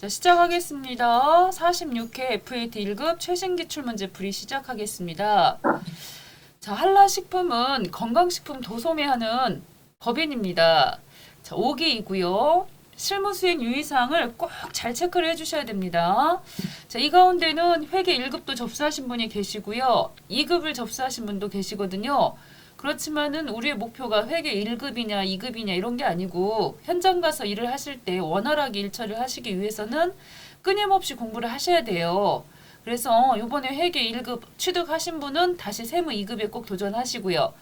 자, 시작하겠습니다. 46회 FAT 1급 최신 기출문제 풀이 시작하겠습니다. 자, 한라식품은 건강식품 도소매하는 법인입니다. 자, 5기이고요. 실무수행 유의사항을 꼭 잘 체크를 해주셔야 됩니다. 자, 이 가운데는 회계 1급도 접수하신 분이 계시고요. 2급을 접수하신 분도 계시거든요. 그렇지만은 우리의 목표가 회계 1급이냐 2급이냐 이런 게 아니고 현장 가서 일을 하실 때 원활하게 일처리를 하시기 위해서는 끊임없이 공부를 하셔야 돼요. 그래서 이번에 회계 1급 취득하신 분은 다시 세무 2급에 꼭 도전하시고요.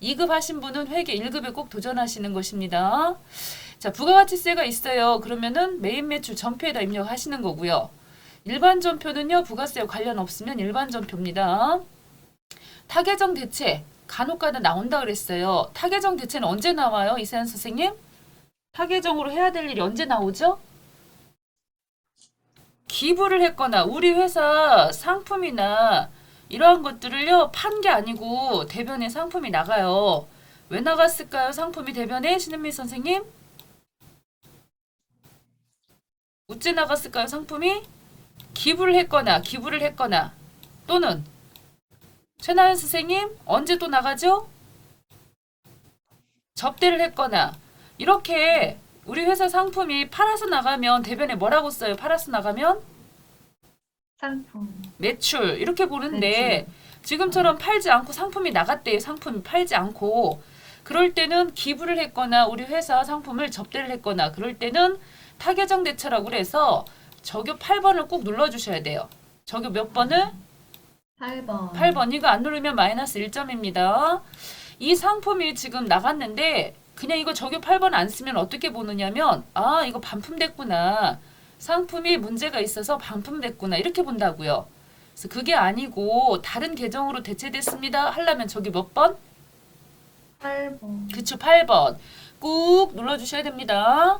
2급 하신 분은 회계 1급에 꼭 도전하시는 것입니다. 자, 부가가치세가 있어요. 그러면은 메인 매출 전표에다 입력하시는 거고요. 일반 전표는요, 부가세와 관련 없으면 일반 전표입니다. 타계정 대체 간혹가다 나온다 그랬어요. 타계정 대체는 언제 나와요, 이세연 선생님? 타계정으로 해야 될 일이 언제 나오죠? 기부를 했거나 우리 회사 상품이나 이러한 것들을요, 판 게 아니고 대변에 상품이 나가요. 왜 나갔을까요? 상품이 대변에 신은미 선생님? 어째 나갔을까요? 상품이 기부를 했거나 또는 최나연 선생님 언제 또 나가죠? 접대를 했거나 이렇게 우리 회사 상품이 팔아서 나가면 대변에 뭐라고 써요? 팔아서 나가면 상품. 매출 이렇게 보는데 지금처럼 팔지 않고 상품이 나갔대요. 상품이 팔지 않고 그럴 때는 기부를 했거나 우리 회사 상품을 접대를 했거나 그럴 때는 타계정 대체라고 그래서 저교 8번을 꼭 눌러주셔야 돼요. 저교 몇 번을? 8번. 8번. 이거 안 누르면 마이너스 1점입니다. 이 상품이 지금 나갔는데 그냥 이거 저교 8번 안 쓰면 어떻게 보느냐면 아 이거 반품됐구나. 상품이 문제가 있어서 반품됐구나. 이렇게 본다고요. 그래서 그게 아니고 다른 계정으로 대체됐습니다. 하려면 저기 몇 번? 8번. 그쵸, 8번. 꾹 눌러주셔야 됩니다.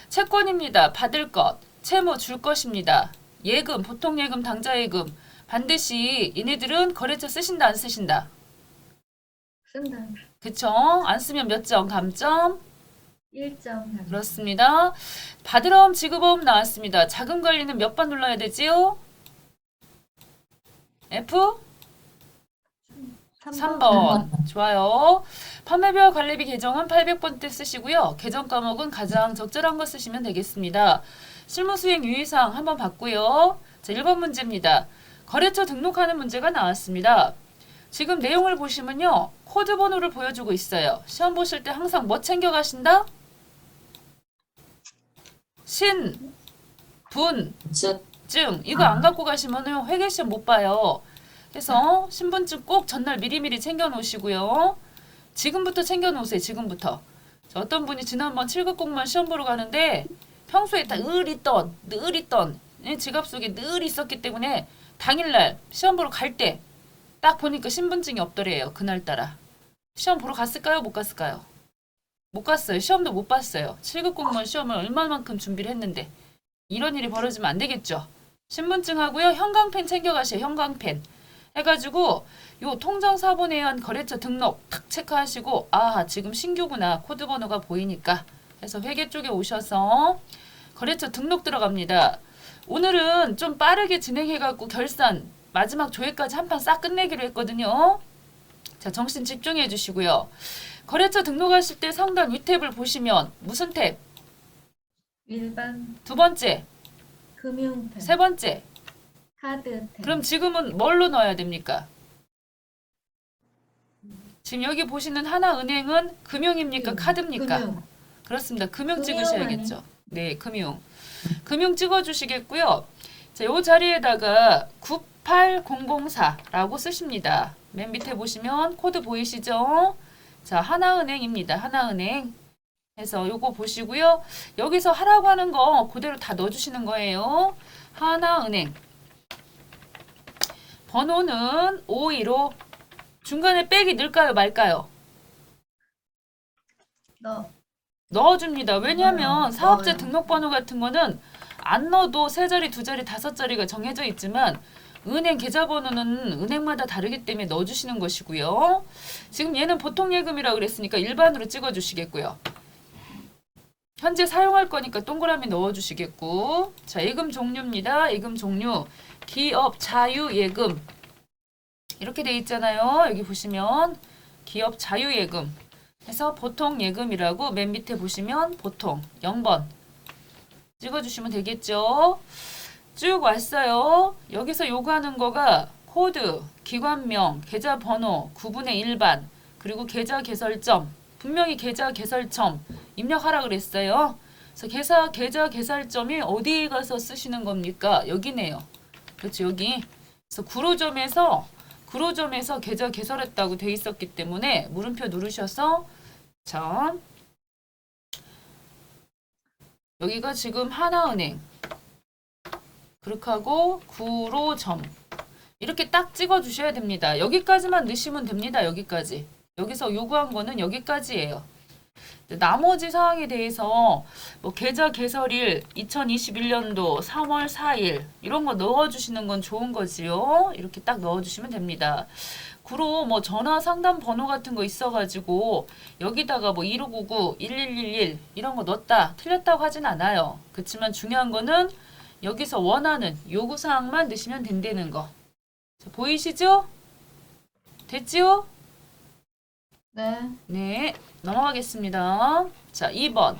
채권입니다. 받을 것. 채무 줄 것입니다. 예금, 보통 예금, 당좌 예금. 반드시 얘네들은 거래처 쓰신다, 안 쓰신다? 쓴다. 그쵸? 안 쓰면 몇 점? 감점? 1점. 그렇습니다. 받으럼, 지급어음 나왔습니다. 자금 관리는 몇 번 눌러야 되지요? F? 3번. 좋아요. 판매별 관리비 계정은 800번대 쓰시고요. 계정 과목은 가장 적절한 거 쓰시면 되겠습니다. 실무수행 유의사항 한번 봤고요. 자, 1번 문제입니다. 거래처 등록하는 문제가 나왔습니다. 지금 내용을 보시면요. 코드 번호를 보여주고 있어요. 시험 보실 때 항상 뭐 챙겨가신다? 신, 분, 증. 이거 안 갖고 가시면 회계시험 못 봐요. 그래서 신분증 꼭 전날 미리미리 챙겨 놓으시고요. 지금부터 챙겨 놓으세요. 지금부터. 자, 어떤 분이 지난번 7급 공무원 시험 보러 가는데 평소에 다 늘 있던 지갑 속에 늘 있었기 때문에 당일날 시험 보러 갈 때 딱 보니까 신분증이 없더래요. 그날따라. 시험 보러 갔을까요? 못 갔을까요? 못 갔어요. 시험도 못 봤어요. 7급 공무원 시험을 얼마만큼 준비를 했는데 이런 일이 벌어지면 안 되겠죠. 신분증하고요. 형광펜 챙겨가세요. 형광펜. 해가지고 요 통정사본에 의한 거래처 등록 탁 체크하시고 아 지금 신규구나 코드 번호가 보이니까 해서 회계 쪽에 오셔서 거래처 등록 들어갑니다. 오늘은 좀 빠르게 진행해갖고 결산 마지막 조회까지 한 판 싹 끝내기로 했거든요. 자, 정신 집중해 주시고요. 거래처 등록하실 때 상단 위탭을 보시면 무슨 탭? 일반 두 번째, 금융탭. 세 번째. 카드 탭. 그럼 지금은 뭘로 넣어야 됩니까? 지금 여기 보시는 하나은행은 금융입니까? 카드입니까? 금융. 그렇습니다. 금융 금융 찍으셔야겠죠. 네, 금융. 금융 찍어주시겠고요. 자, 요 자리에다가 98004라고 쓰십니다. 맨 밑에 보시면 코드 보이시죠? 자, 하나은행입니다. 하나은행. 해서 요거 보시고요. 여기서 하라고 하는 거 그대로 다 넣어주시는 거예요. 하나은행. 번호는 515. 중간에 빼기 넣을까요? 말까요? 넣어줍니다. 왜냐하면 사업자 넣어요. 등록번호 같은 거는 안 넣어도 세 자리, 두 자리, 다섯 자리가 정해져 있지만 은행 계좌번호는 은행마다 다르기 때문에 넣어주시는 것이고요. 지금 얘는 보통 예금이라고 그랬으니까 일반으로 찍어주시겠고요. 현재 사용할 거니까 동그라미 넣어주시겠고. 자, 예금 종류입니다. 예금 종류. 기업 자유예금. 이렇게 돼 있잖아요. 여기 보시면 기업 자유예금. 해서 보통 예금이라고 맨 밑에 보시면 보통 0번 찍어주시면 되겠죠. 쭉 왔어요. 여기서 요구하는 거가 코드, 기관명, 계좌번호, 구분의 일반, 그리고 계좌 개설점. 분명히 계좌 개설점 입력하라 그랬어요. 그래서 계좌 개설점이 어디에 가서 쓰시는 겁니까? 여기네요. 그렇죠, 여기. 그래서 구로점에서 계좌 개설했다고 돼 있었기 때문에 물음표 누르셔서 자, 여기가 지금 하나은행 그렇게 하고 구로점 이렇게 딱 찍어 주셔야 됩니다. 여기까지만 넣으시면 됩니다. 여기까지. 여기서 요구한 거는 여기까지예요. 나머지 사항에 대해서 뭐 계좌 개설일 2021년도 3월 4일 이런 거 넣어주시는 건 좋은 거지요. 이렇게 딱 넣어주시면 됩니다. 구로 뭐 전화 상담 번호 같은 거 있어가지고 여기다가 뭐 1599, 1111 이런 거 넣었다 틀렸다고 하진 않아요. 그렇지만 중요한 거는 여기서 원하는 요구사항만 넣으시면 된다는 거. 자, 보이시죠? 됐지요? 네. 네, 넘어가겠습니다. 자, 2번.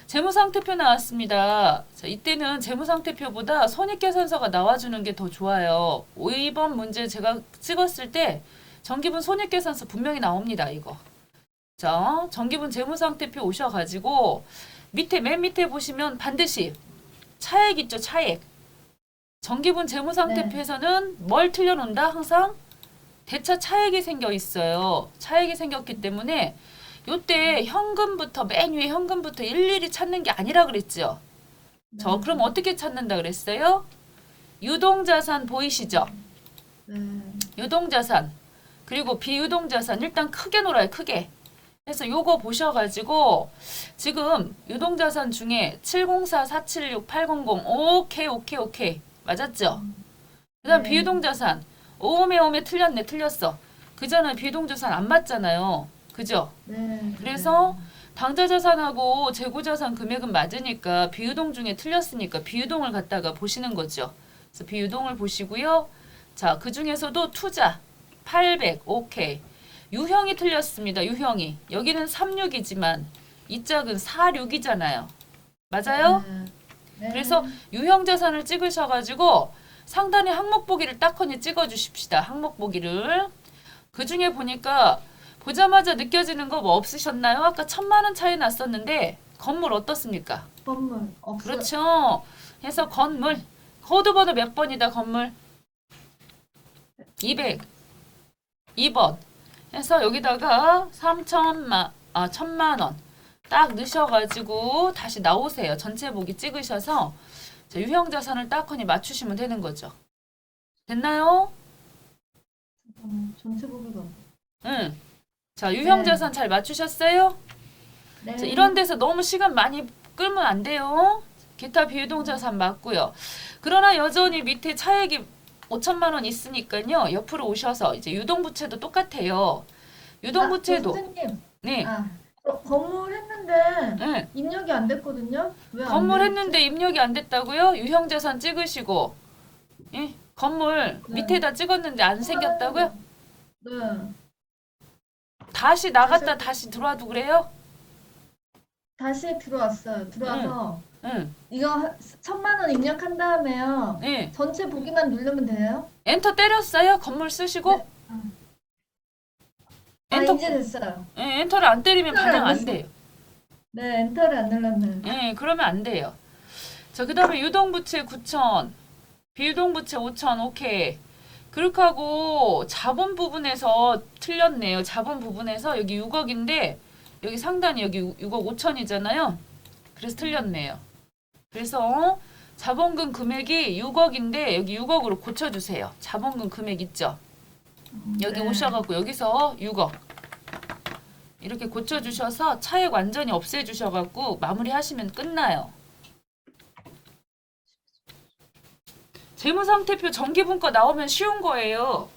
재무상태표 나왔습니다. 자, 이때는 재무상태표보다 손익계산서가 나와주는 게 더 좋아요. 2번 문제 제가 찍었을 때 정기분 손익계산서 분명히 나옵니다. 이거. 자, 정기분 재무상태표 오셔가지고 맨 밑에 보시면 반드시 차액 있죠, 차액. 정기분 재무상태표에서는 뭘 틀려놓는다? 항상 대차 차액이 생겨 있어요. 차액이 생겼기 때문에 요때 현금부터 맨 위에 현금부터 일일이 찾는 게 아니라 그랬죠. 그럼 어떻게 찾는다 그랬어요? 유동자산 보이시죠? 유동자산 그리고 비유동자산 일단 크게 놀아요. 크게. 그래서 요거 보셔가지고 지금 유동자산 중에 704, 476, 800 오케이 맞았죠? 그 다음 네. 비유동자산 오메 틀렸어. 그잖아요. 비유동자산 안 맞잖아요. 그죠? 네. 그래서 당좌자산하고 재고자산 금액은 맞으니까 비유동 중에 틀렸으니까 비유동을 갖다가 보시는 거죠. 그래서 비유동을 보시고요. 자, 그 중에서도 투자 800 오케이. 유형이 틀렸습니다. 유형이. 여기는 36이지만 이 짝은 46이잖아요. 맞아요? 네. 그래서 유형 자산을 찍으셔가지고 상단에 항목 보기를 딱하니 찍어주십시다. 항목 보기를. 그 중에 보니까 보자마자 느껴지는 거 뭐 없으셨나요? 아까 1000만 원 차이 났었는데 건물 어떻습니까? 건물 없어요. 그렇죠. 해서 건물 코드번호 몇 번이다 건물? 200 2번 해서 여기다가 1000만 원 딱 넣으셔가지고 다시 나오세요. 전체 보기 찍으셔서 자, 유형 자산을 딱하니 맞추시면 되는 거죠. 됐나요? 전체 보기가. 응. 자, 유형 네. 자산 잘 맞추셨어요? 네. 자, 이런 데서 너무 시간 많이 끌면 안 돼요. 기타 비유동 자산 맞고요. 그러나 여전히 밑에 차액이 5천만 원 있으니까요. 옆으로 오셔서 이제 유동부채도 똑같아요. 유동부채도 선생님. 네. 건물 했는데 네. 입력이 안 됐거든요. 왜 안 건물 됐지? 했는데 입력이 안 됐다고요? 유형 자산 찍으시고 예? 건물 네. 밑에다 찍었는데 안 생겼다고요? 네. 다시 나갔다 다시 들어와도 그래요? 다시 들어왔어요. 들어와서 응. 이거 1000만 원 입력한 다음에요. 네. 전체 보기만 누르면 돼요? 엔터 때렸어요? 건물 쓰시고? 네. 엔터 이제 됐어요. 예, 엔터를 안 때리면 엔터를 반영 안 안 돼요. 네, 엔터를 안 눌렀네요. 예, 그러면 안 돼요. 자, 그 다음에 유동부채 9천, 비유동부채 5천, 오케이. 그렇게 하고 자본 부분에서 틀렸네요. 자본 부분에서 여기 6억인데 여기 상단이 여기 6억 5천이잖아요. 그래서 틀렸네요. 그래서 자본금 금액이 6억인데 여기 6억으로 고쳐주세요. 자본금 금액 있죠? 여기 네. 오셔갖고 여기서 6억 이렇게 고쳐주셔서 차액 완전히 없애주셔갖고 마무리하시면 끝나요. 재무상태표 정기분과 나오면 쉬운 거예요.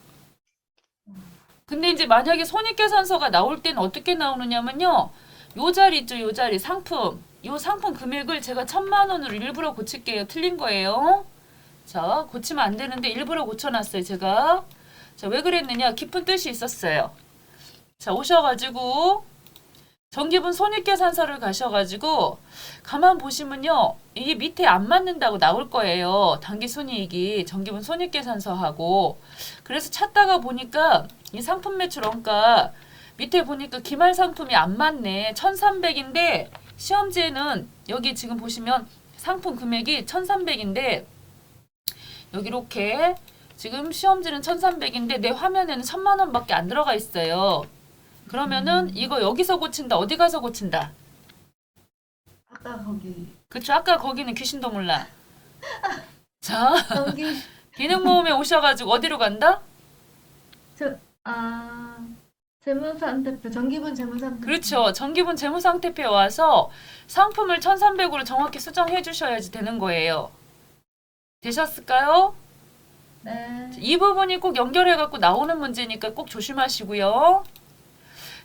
근데 이제 만약에 손익계산서가 나올 때는 어떻게 나오느냐면요. 요 자리 있죠, 요 자리 상품 요 상품 금액을 제가 1,000만 원으로 일부러 고칠게요. 틀린 거예요. 자, 고치면 안 되는데 일부러 고쳐놨어요, 제가. 자, 왜 그랬느냐? 깊은 뜻이 있었어요. 자, 오셔가지고 정기분 손익계산서를 가셔가지고 가만 보시면요, 이게 밑에 안 맞는다고 나올 거예요. 당기순이익이 정기분 손익계산서하고. 그래서 찾다가 보니까 이 상품 매출 원가 밑에 보니까 기말 상품이 안 맞네. 1,300인데 시험지에는 여기 지금 보시면 상품 금액이 1,300인데 여기 이렇게 지금 시험지는 1,300인데 내 화면에는 1,000만 원밖에 안 들어가 있어요. 그러면은 이거 여기서 고친다. 어디 가서 고친다? 아까 거기. 그쵸? 아까 거기는 귀신도 몰라. 자, 저기 기능모음에 오셔가지고 어디로 간다? 재무상태표 정기분 재무상태표. 그렇죠. 정기분 재무상태표에 와서 상품을 1,300으로 정확히 수정해 주셔야지 되는 거예요. 되셨을까요? 네. 이 부분이 꼭 연결해 갖고 나오는 문제니까 꼭 조심하시고요.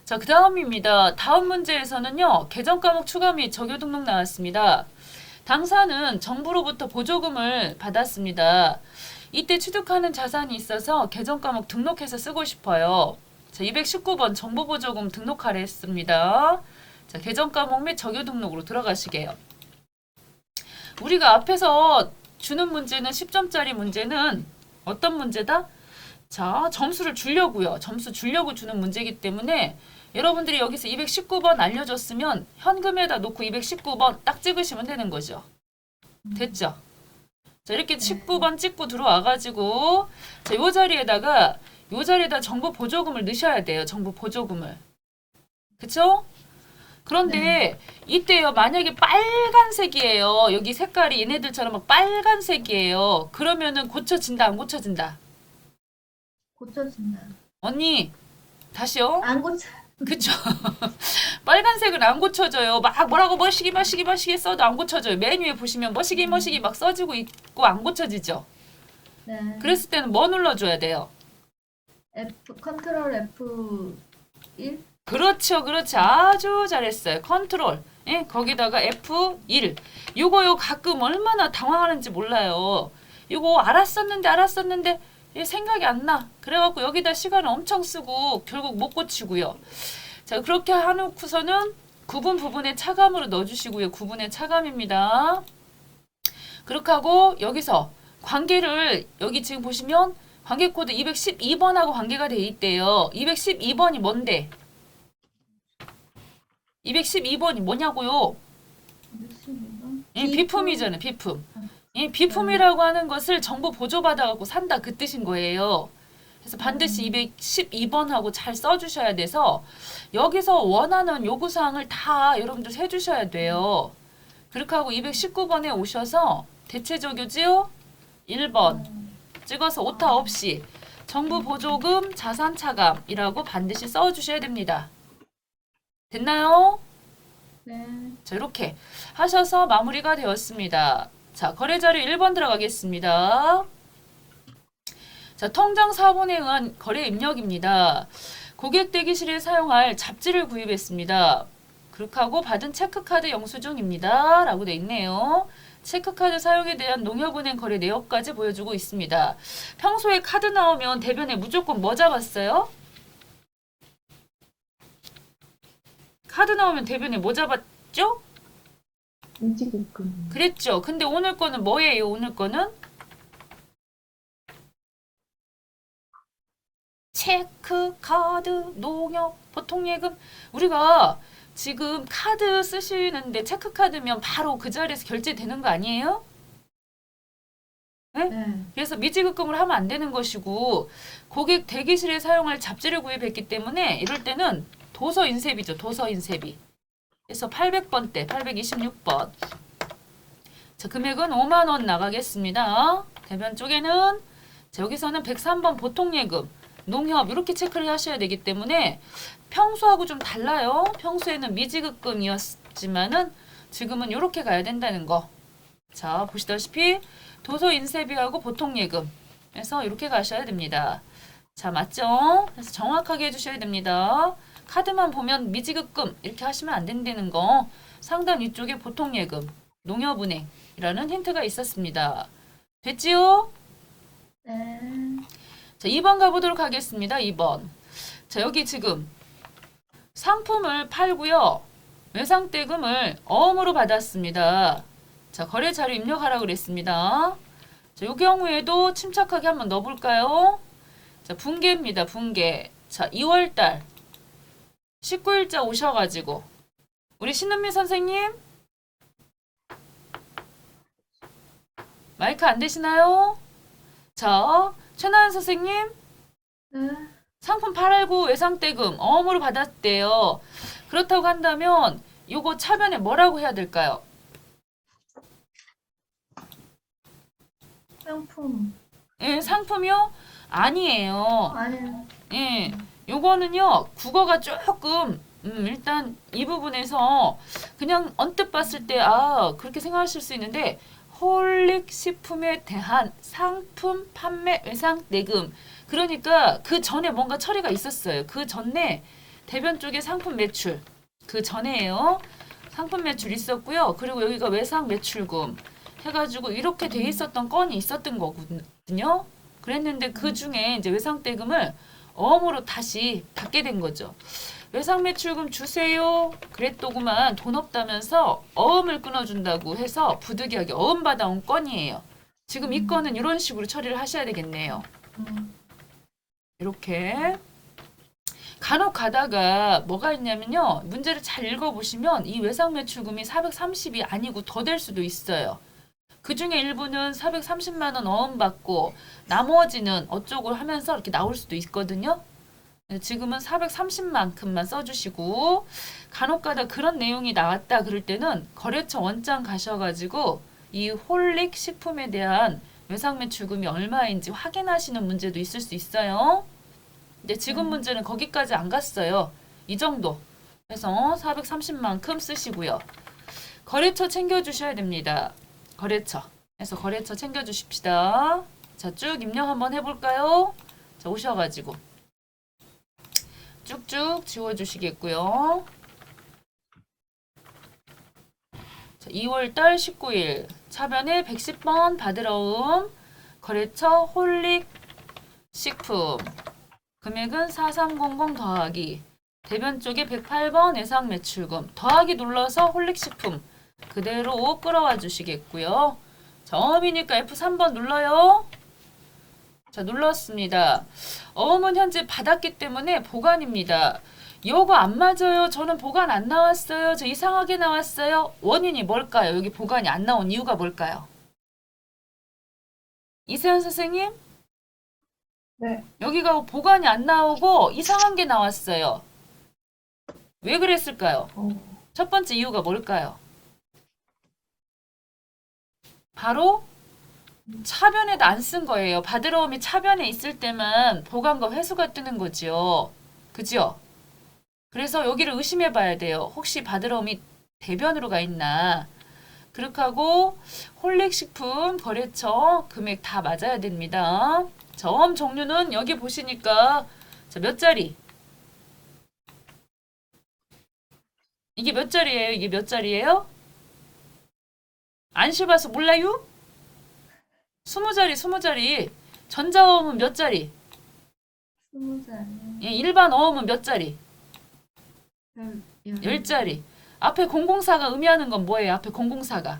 자, 그 다음입니다. 다음 문제에서는요, 계정 과목 추가 및 적용 등록 나왔습니다. 당사는 정부로부터 보조금을 받았습니다. 이때 취득하는 자산이 있어서 계정 과목 등록해서 쓰고 싶어요. 자, 219번 정부보조금 등록하래 했습니다. 자, 계정 과목 및 적용 등록으로 들어가시게요. 우리가 앞에서 주는 문제는 10점짜리 문제는 어떤 문제다? 자, 점수를 주려고요. 점수 주려고 주는 문제이기 때문에 여러분들이 여기서 219번 알려줬으면 현금에다 놓고 219번 딱 찍으시면 되는 거죠. 됐죠? 자, 이렇게 19번 찍고 들어와가지고 자, 요 자리에다 정부 보조금을 넣으셔야 돼요. 정부 보조금을. 그쵸? 그런데 이때요, 만약에 빨간색이에요. 여기 색깔이 얘네들처럼 막 빨간색이에요. 그러면은 고쳐진다, 안 고쳐진다? 고쳐진다. 언니, 다시요. 안 고쳐. 그쵸? 빨간색은 안 고쳐져요. 막 뭐라고 머시기 써도 안 고쳐져요. 맨 위에 보시면 머시기 막 써지고 있고 안 고쳐지죠? 네. 그랬을 때는 뭐 눌러줘야 돼요? 컨트롤 F1. 그렇죠. 아주 잘했어요. 컨트롤. 예, 거기다가 F1. 요거 가끔 얼마나 당황하는지 몰라요. 이거 알았었는데 얘 생각이 안 나. 그래갖고 여기다 시간을 엄청 쓰고 결국 못 고치고요. 자, 그렇게 해놓고서는 구분 부분의 차감으로 넣어주시고요. 구분의 차감입니다. 그렇게 하고 여기서 관계를 여기 지금 보시면 관계 코드 212번하고 관계가 돼 있대요. 212번이 뭔데? 212번이 뭐냐고요? 212번. 비품이잖아요. 비품. 이 비품이라고 하는 것을 정부 보조받아갖고 산다 그 뜻인 거예요. 그래서 반드시 212번하고 잘 써주셔야 돼서 여기서 원하는 요구사항을 다 여러분들 해주셔야 돼요. 그렇게 하고 219번에 오셔서 대체적이지요? 1번 찍어서 오타 없이 정부 보조금 자산 차감이라고 반드시 써주셔야 됩니다. 됐나요? 네. 자, 이렇게 하셔서 마무리가 되었습니다. 자, 거래자료 1번 들어가겠습니다. 자, 통장 사본에 의한 거래 입력입니다. 고객 대기실에 사용할 잡지를 구입했습니다. 그렇게 하고 받은 체크카드 영수증입니다. 라고 돼 있네요. 체크카드 사용에 대한 농협은행 거래 내역까지 보여주고 있습니다. 평소에 카드 나오면 대변에 무조건 뭐 잡았어요? 카드 나오면 대변에 뭐 잡았죠? 움직일끔. 그랬죠. 근데 오늘 거는 뭐예요? 오늘 거는? 체크, 카드, 농협, 보통예금. 우리가 지금 카드 쓰시는데 체크카드면 바로 그 자리에서 결제되는 거 아니에요? 네. 그래서 미지급금을 하면 안 되는 것이고 고객 대기실에 사용할 잡지를 구입했기 때문에 이럴 때는 도서 인쇄비죠. 도서 인쇄비. 그래서 800번대, 826번. 자, 금액은 5만 원 나가겠습니다. 대변 쪽에는 자, 여기서는 103번 보통예금, 농협 이렇게 체크를 하셔야 되기 때문에 평소하고 좀 달라요. 평소에는 미지급금이었지만은 지금은 이렇게 가야 된다는 거. 자, 보시다시피 도서 인쇄비하고 보통예금 해서 이렇게 가셔야 됩니다. 자, 맞죠? 그래서 정확하게 해주셔야 됩니다. 카드만 보면 미지급금 이렇게 하시면 안 된다는 거 상단 위쪽에 보통예금, 농협은행이라는 힌트가 있었습니다. 됐지요? 네. 자, 2번 가보도록 하겠습니다. 2번. 자, 여기 지금 상품을 팔고요. 외상대금을 어음으로 받았습니다. 자, 거래 자료 입력하라고 그랬습니다. 자, 이 경우에도 침착하게 한번 넣어볼까요? 자, 분계입니다. 분계. 자, 2월달 19일자 오셔가지고 우리 신은미 선생님 마이크 안 되시나요? 자, 최나연 선생님 네. 상품 팔고 외상대금 어음으로 받았대요. 그렇다고 한다면 요거 차변에 뭐라고 해야 될까요? 상품. 예, 상품이요? 아니에요. 아니요. 예, 요거는요, 국어가 조금, 일단 이 부분에서 그냥 언뜻 봤을 때, 아, 그렇게 생각하실 수 있는데, 홀릭식품에 대한 상품 판매 외상 내금. 그러니까 그 전에 뭔가 처리가 있었어요. 그 전에 대변 쪽에 상품 매출. 그 전에요. 상품 매출 있었고요. 그리고 여기가 외상 매출금 해가지고 이렇게 돼 있었던 건이 있었던 거거든요. 그랬는데 그 중에 이제 외상대금을 어음으로 다시 받게 된 거죠. 외상매출금 주세요. 그랬더구만 돈 없다면서 어음을 끊어준다고 해서 부득이하게 어음 받아온 건이에요. 지금 이 건은 이런 식으로 처리를 하셔야 되겠네요. 이렇게 간혹 가다가 뭐가 있냐면요. 문제를 잘 읽어보시면 이 외상매출금이 430이 아니고 더 될 수도 있어요. 그 중에 일부는 430만 원 어음 받고 나머지는 어쩌고 하면서 이렇게 나올 수도 있거든요. 지금은 430만큼만 써주시고 간혹가다 그런 내용이 나왔다 그럴 때는 거래처 원장 가셔가지고 이 홀릭 식품에 대한 외상매출금이 얼마인지 확인하시는 문제도 있을 수 있어요. 근데 지금 문제는 거기까지 안 갔어요. 이 정도. 그래서 430만큼 쓰시고요. 거래처 챙겨주셔야 됩니다. 거래처. 그래서 거래처 챙겨주십시다. 자, 쭉 입력 한번 해볼까요? 자, 오셔가지고 쭉쭉 지워주시겠고요. 자, 2월달 19일 차변에 110번 받으러옴 거래처 홀릭 식품 금액은 4300 더하기 대변 쪽에 108번 예상 매출금 더하기 눌러서 홀릭 식품 그대로 끌어와 주시겠고요. 자, 어음이니까 F3번 눌러요. 자, 눌렀습니다. 어음은 현재 받았기 때문에 보관입니다. 요거 안 맞아요. 저는 보관 안 나왔어요. 저 이상하게 나왔어요. 원인이 뭘까요? 여기 보관이 안 나온 이유가 뭘까요? 이세연 선생님? 네. 여기가 보관이 안 나오고 이상한 게 나왔어요. 왜 그랬을까요? 첫 번째 이유가 뭘까요? 바로 차변에도 안 쓴 거예요. 받으러옴이 차변에 있을 때만 보관과 회수가 뜨는 거지요. 그죠? 그래서 여기를 의심해 봐야 돼요. 혹시 받으러옴이 대변으로 가 있나. 그렇게 하고 홀릭식품 거래처 금액 다 맞아야 됩니다. 자, 어음 종류는 여기 보시니까 자, 몇 자리? 이게 몇 자리예요? 이게 몇 자리예요? 안 씹어서 몰라요? 20자리, 20자리. 전자어음은 몇 자리? 20자리. 예, 일반 어음은 몇 자리? 10자리. 앞에 004가 의미하는 건 뭐예요? 앞에 004가.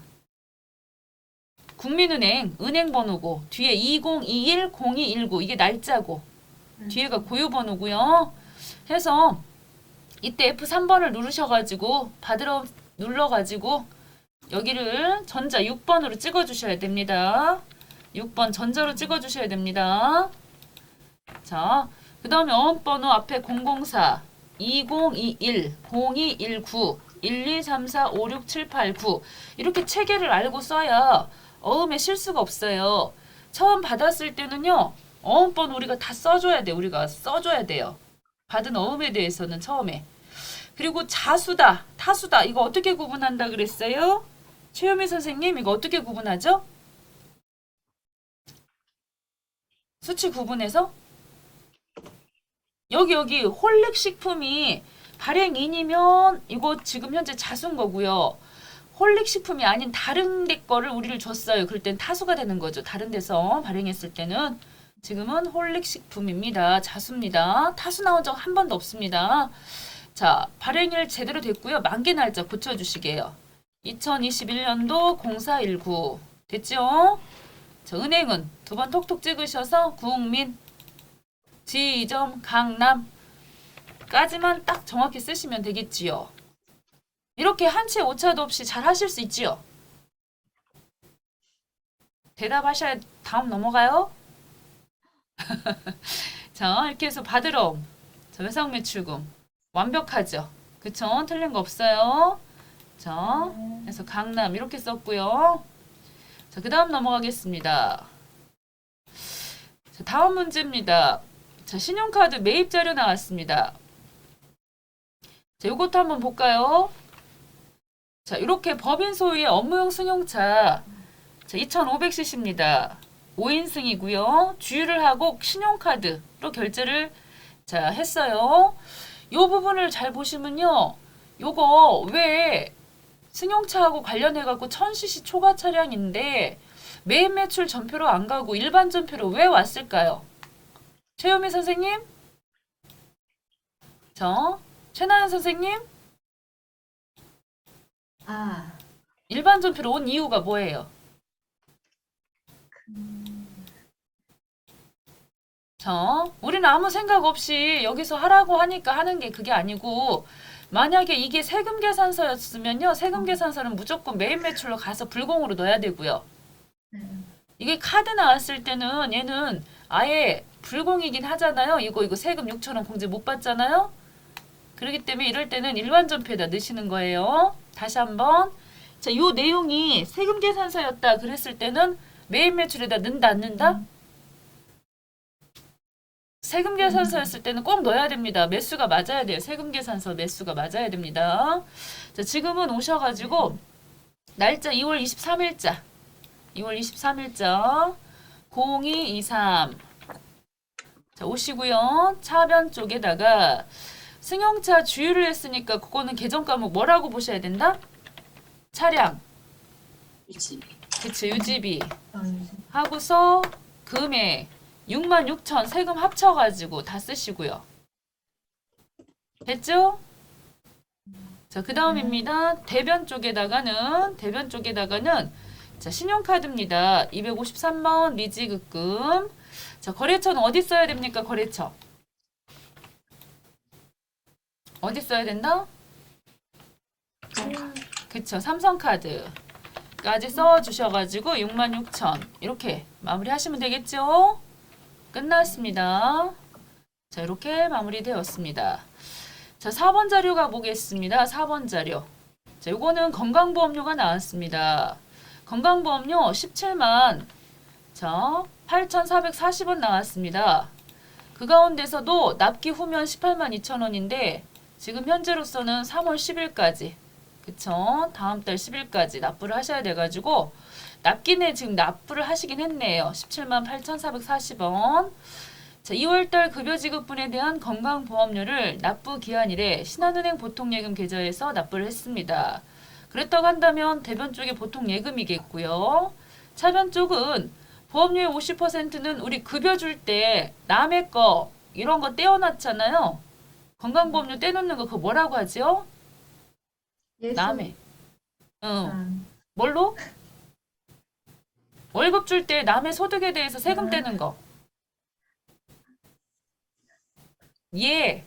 국민은행, 은행번호고, 뒤에 2021-0219, 이게 날짜고, 뒤에가 고유번호고요. 해서 이때 F3번을 누르셔가지고, 받으러 눌러가지고, 여기를 전자 6번으로 찍어주셔야 됩니다. 6번 전자로 찍어주셔야 됩니다. 자, 그 다음에 어음번호 앞에 004, 2021, 0219, 123456789 이렇게 체계를 알고 써야 어음에 실수가 없어요. 처음 받았을 때는요. 어음번호 우리가 다 써줘야 돼. 우리가 써줘야 돼요. 받은 어음에 대해서는 처음에. 그리고 자수다, 타수다 이거 어떻게 구분한다 그랬어요? 최유미 선생님 이거 어떻게 구분하죠? 수치 구분해서 여기 홀릭식품이 발행인이면 이거 지금 현재 자수인 거고요. 홀릭식품이 아닌 다른 데 거를 우리를 줬어요. 그럴 땐 타수가 되는 거죠. 다른 데서 발행했을 때는. 지금은 홀릭식품입니다. 자수입니다. 타수 나온 적 한 번도 없습니다. 자, 발행일 제대로 됐고요. 만기 날짜 고쳐주시게요. 2021년도 0419 됐죠? 자, 은행은 두 번 톡톡 찍으셔서 국민, 지점, 강남까지만 딱 정확히 쓰시면 되겠지요. 이렇게 한치 오차도 없이 잘 하실 수 있지요. 대답하셔야 다음 넘어가요. 자, 이렇게 해서 받으러 옴. 자, 외상 매출금 완벽하죠. 그쵸? 틀린 거 없어요. 자, 그래서 강남 이렇게 썼고요. 자, 그 다음 넘어가겠습니다. 자, 다음 문제입니다. 자, 신용카드 매입 자료 나왔습니다. 자, 요것도 한번 볼까요? 자, 이렇게 법인 소유의 업무용 승용차. 자, 2500cc입니다. 5인승이고요. 주유를 하고 신용카드로 결제를 자, 했어요. 요 부분을 잘 보시면요. 요거 왜 승용차하고 관련해 갖고 1000cc 초과 차량인데 매입 매출 전표로 안 가고 일반 전표로 왜 왔을까요? 최유미 선생님? 최나연 선생님? 아, 일반 전표로 온 이유가 뭐예요? 우리는 아무 생각 없이 여기서 하라고 하니까 하는 게 그게 아니고 만약에 이게 세금 계산서였으면요. 세금 계산서는 무조건 매입 매출로 가서 불공으로 넣어야 되고요. 이게 카드 나왔을 때는 얘는 아예 불공이긴 하잖아요. 이거 세금 6,000원 공제 못 받잖아요. 그렇기 때문에 이럴 때는 일반 전표에다 넣으시는 거예요. 다시 한번. 자, 요 내용이 세금 계산서였다 그랬을 때는 매입 매출에다 넣는다 안 넣는다? 세금 계산서였을 때는 꼭 넣어야 됩니다. 매수가 맞아야 돼요. 세금 계산서 매수가 맞아야 됩니다. 자, 지금은 오셔가지고 날짜 2월 23일자 2월 23일자 0223 자, 오시고요. 차변 쪽에다가 승용차 주유를 했으니까 그거는 계정 과목 뭐라고 보셔야 된다? 차량 유지비. 그치, 유지비 음. 하고서 금액 66,000 세금 합쳐가지고 다 쓰시고요. 됐죠? 자, 그 다음입니다. 대변 쪽에다가는 자, 신용카드입니다. 253번 미지급금. 자, 거래처는 어디 써야 됩니까? 거래처. 어디 써야 된다? 그쵸, 삼성카드까지 써주셔가지고 66,000 이렇게 마무리하시면 되겠죠? 끝났습니다. 자, 이렇게 마무리되었습니다. 자, 4번 자료 가보겠습니다. 4번 자료. 자, 요거는 건강보험료가 나왔습니다. 건강보험료 17만 8,440원 나왔습니다. 그 가운데서도 납기 후면 18만 2천원인데 지금 현재로서는 3월 10일까지 그쵸? 다음 달 10일까지 납부를 하셔야 돼가지고 납기내 지금 납부를 하시긴 했네요. 17만 8,440원. 자, 2월달 급여지급분에 대한 건강보험료를 납부 기한일에 신한은행 보통예금 계좌에서 납부를 했습니다. 그랬다고 한다면 대변 쪽에 보통예금이겠고요. 차변 쪽은 보험료의 50%는 우리 급여 줄 때 남의 거 이런 거 떼어놨잖아요. 건강보험료 떼놓는 거 그거 뭐라고 하죠? 남의. 뭘로? 월급 줄 때 남의 소득에 대해서 세금 떼는 거. 예.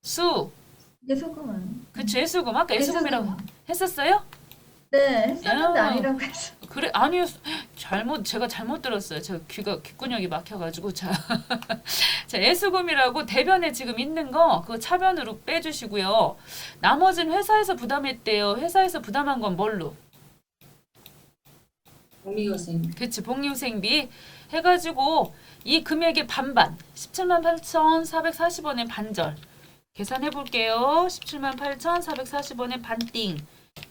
수. 예수금은. 그쵸, 예수금. 아까 예수금이라고 했었어요? 네, 했었는데 야. 아니라고 했어. 그래, 아니요. 제가 잘못 들었어요. 제가 귓근육이 막혀가지고. 자, 자, 예수금이라고 대변에 지금 있는 거, 그거 차변으로 빼주시고요. 나머지는 회사에서 부담했대요. 회사에서 부담한 건 뭘로? 복리후생. 그치, 복리후생비 해가지고 이 금액의 반반 17만 8,440원의 반절 계산해 볼게요. 17만 8,440원의 반띵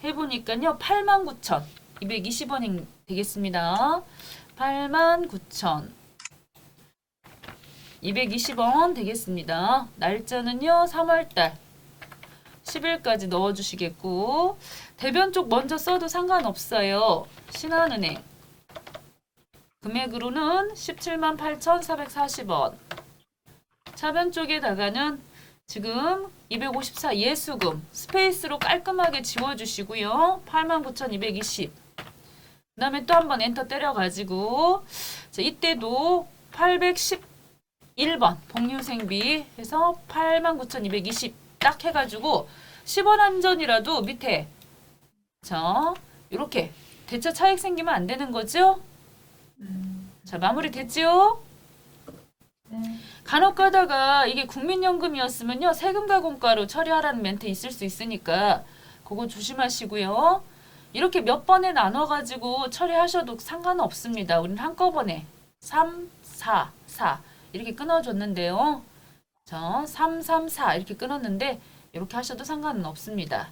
해보니까요 89,220원이 되겠습니다. 89,220원 되겠습니다. 날짜는요 3월달 10일까지 넣어주시겠고 대변 쪽 먼저 써도 상관없어요. 신한은행 금액으로는 17만 8,440원. 차변 쪽에다가는 지금 254 예수금 스페이스로 깔끔하게 지워주시고요. 89,220. 그 다음에 또 한번 엔터 때려가지고 자, 이때도 811번 복류생비 해서 89,220 딱 해가지고 10원 한전이라도 밑에 자 이렇게 대차 차익 생기면 안 되는 거죠? 자 마무리 됐죠? 네. 간혹 가다가 이게 국민연금이었으면요 세금 가공가로 처리하라는 멘트 있을 수 있으니까 그거 조심하시고요. 이렇게 몇 번에 나눠가지고 처리하셔도 상관없습니다. 우리는 한꺼번에 3, 4, 4 이렇게 끊어줬는데요. 자, 3, 3, 4 이렇게 끊었는데 이렇게 하셔도 상관은 없습니다.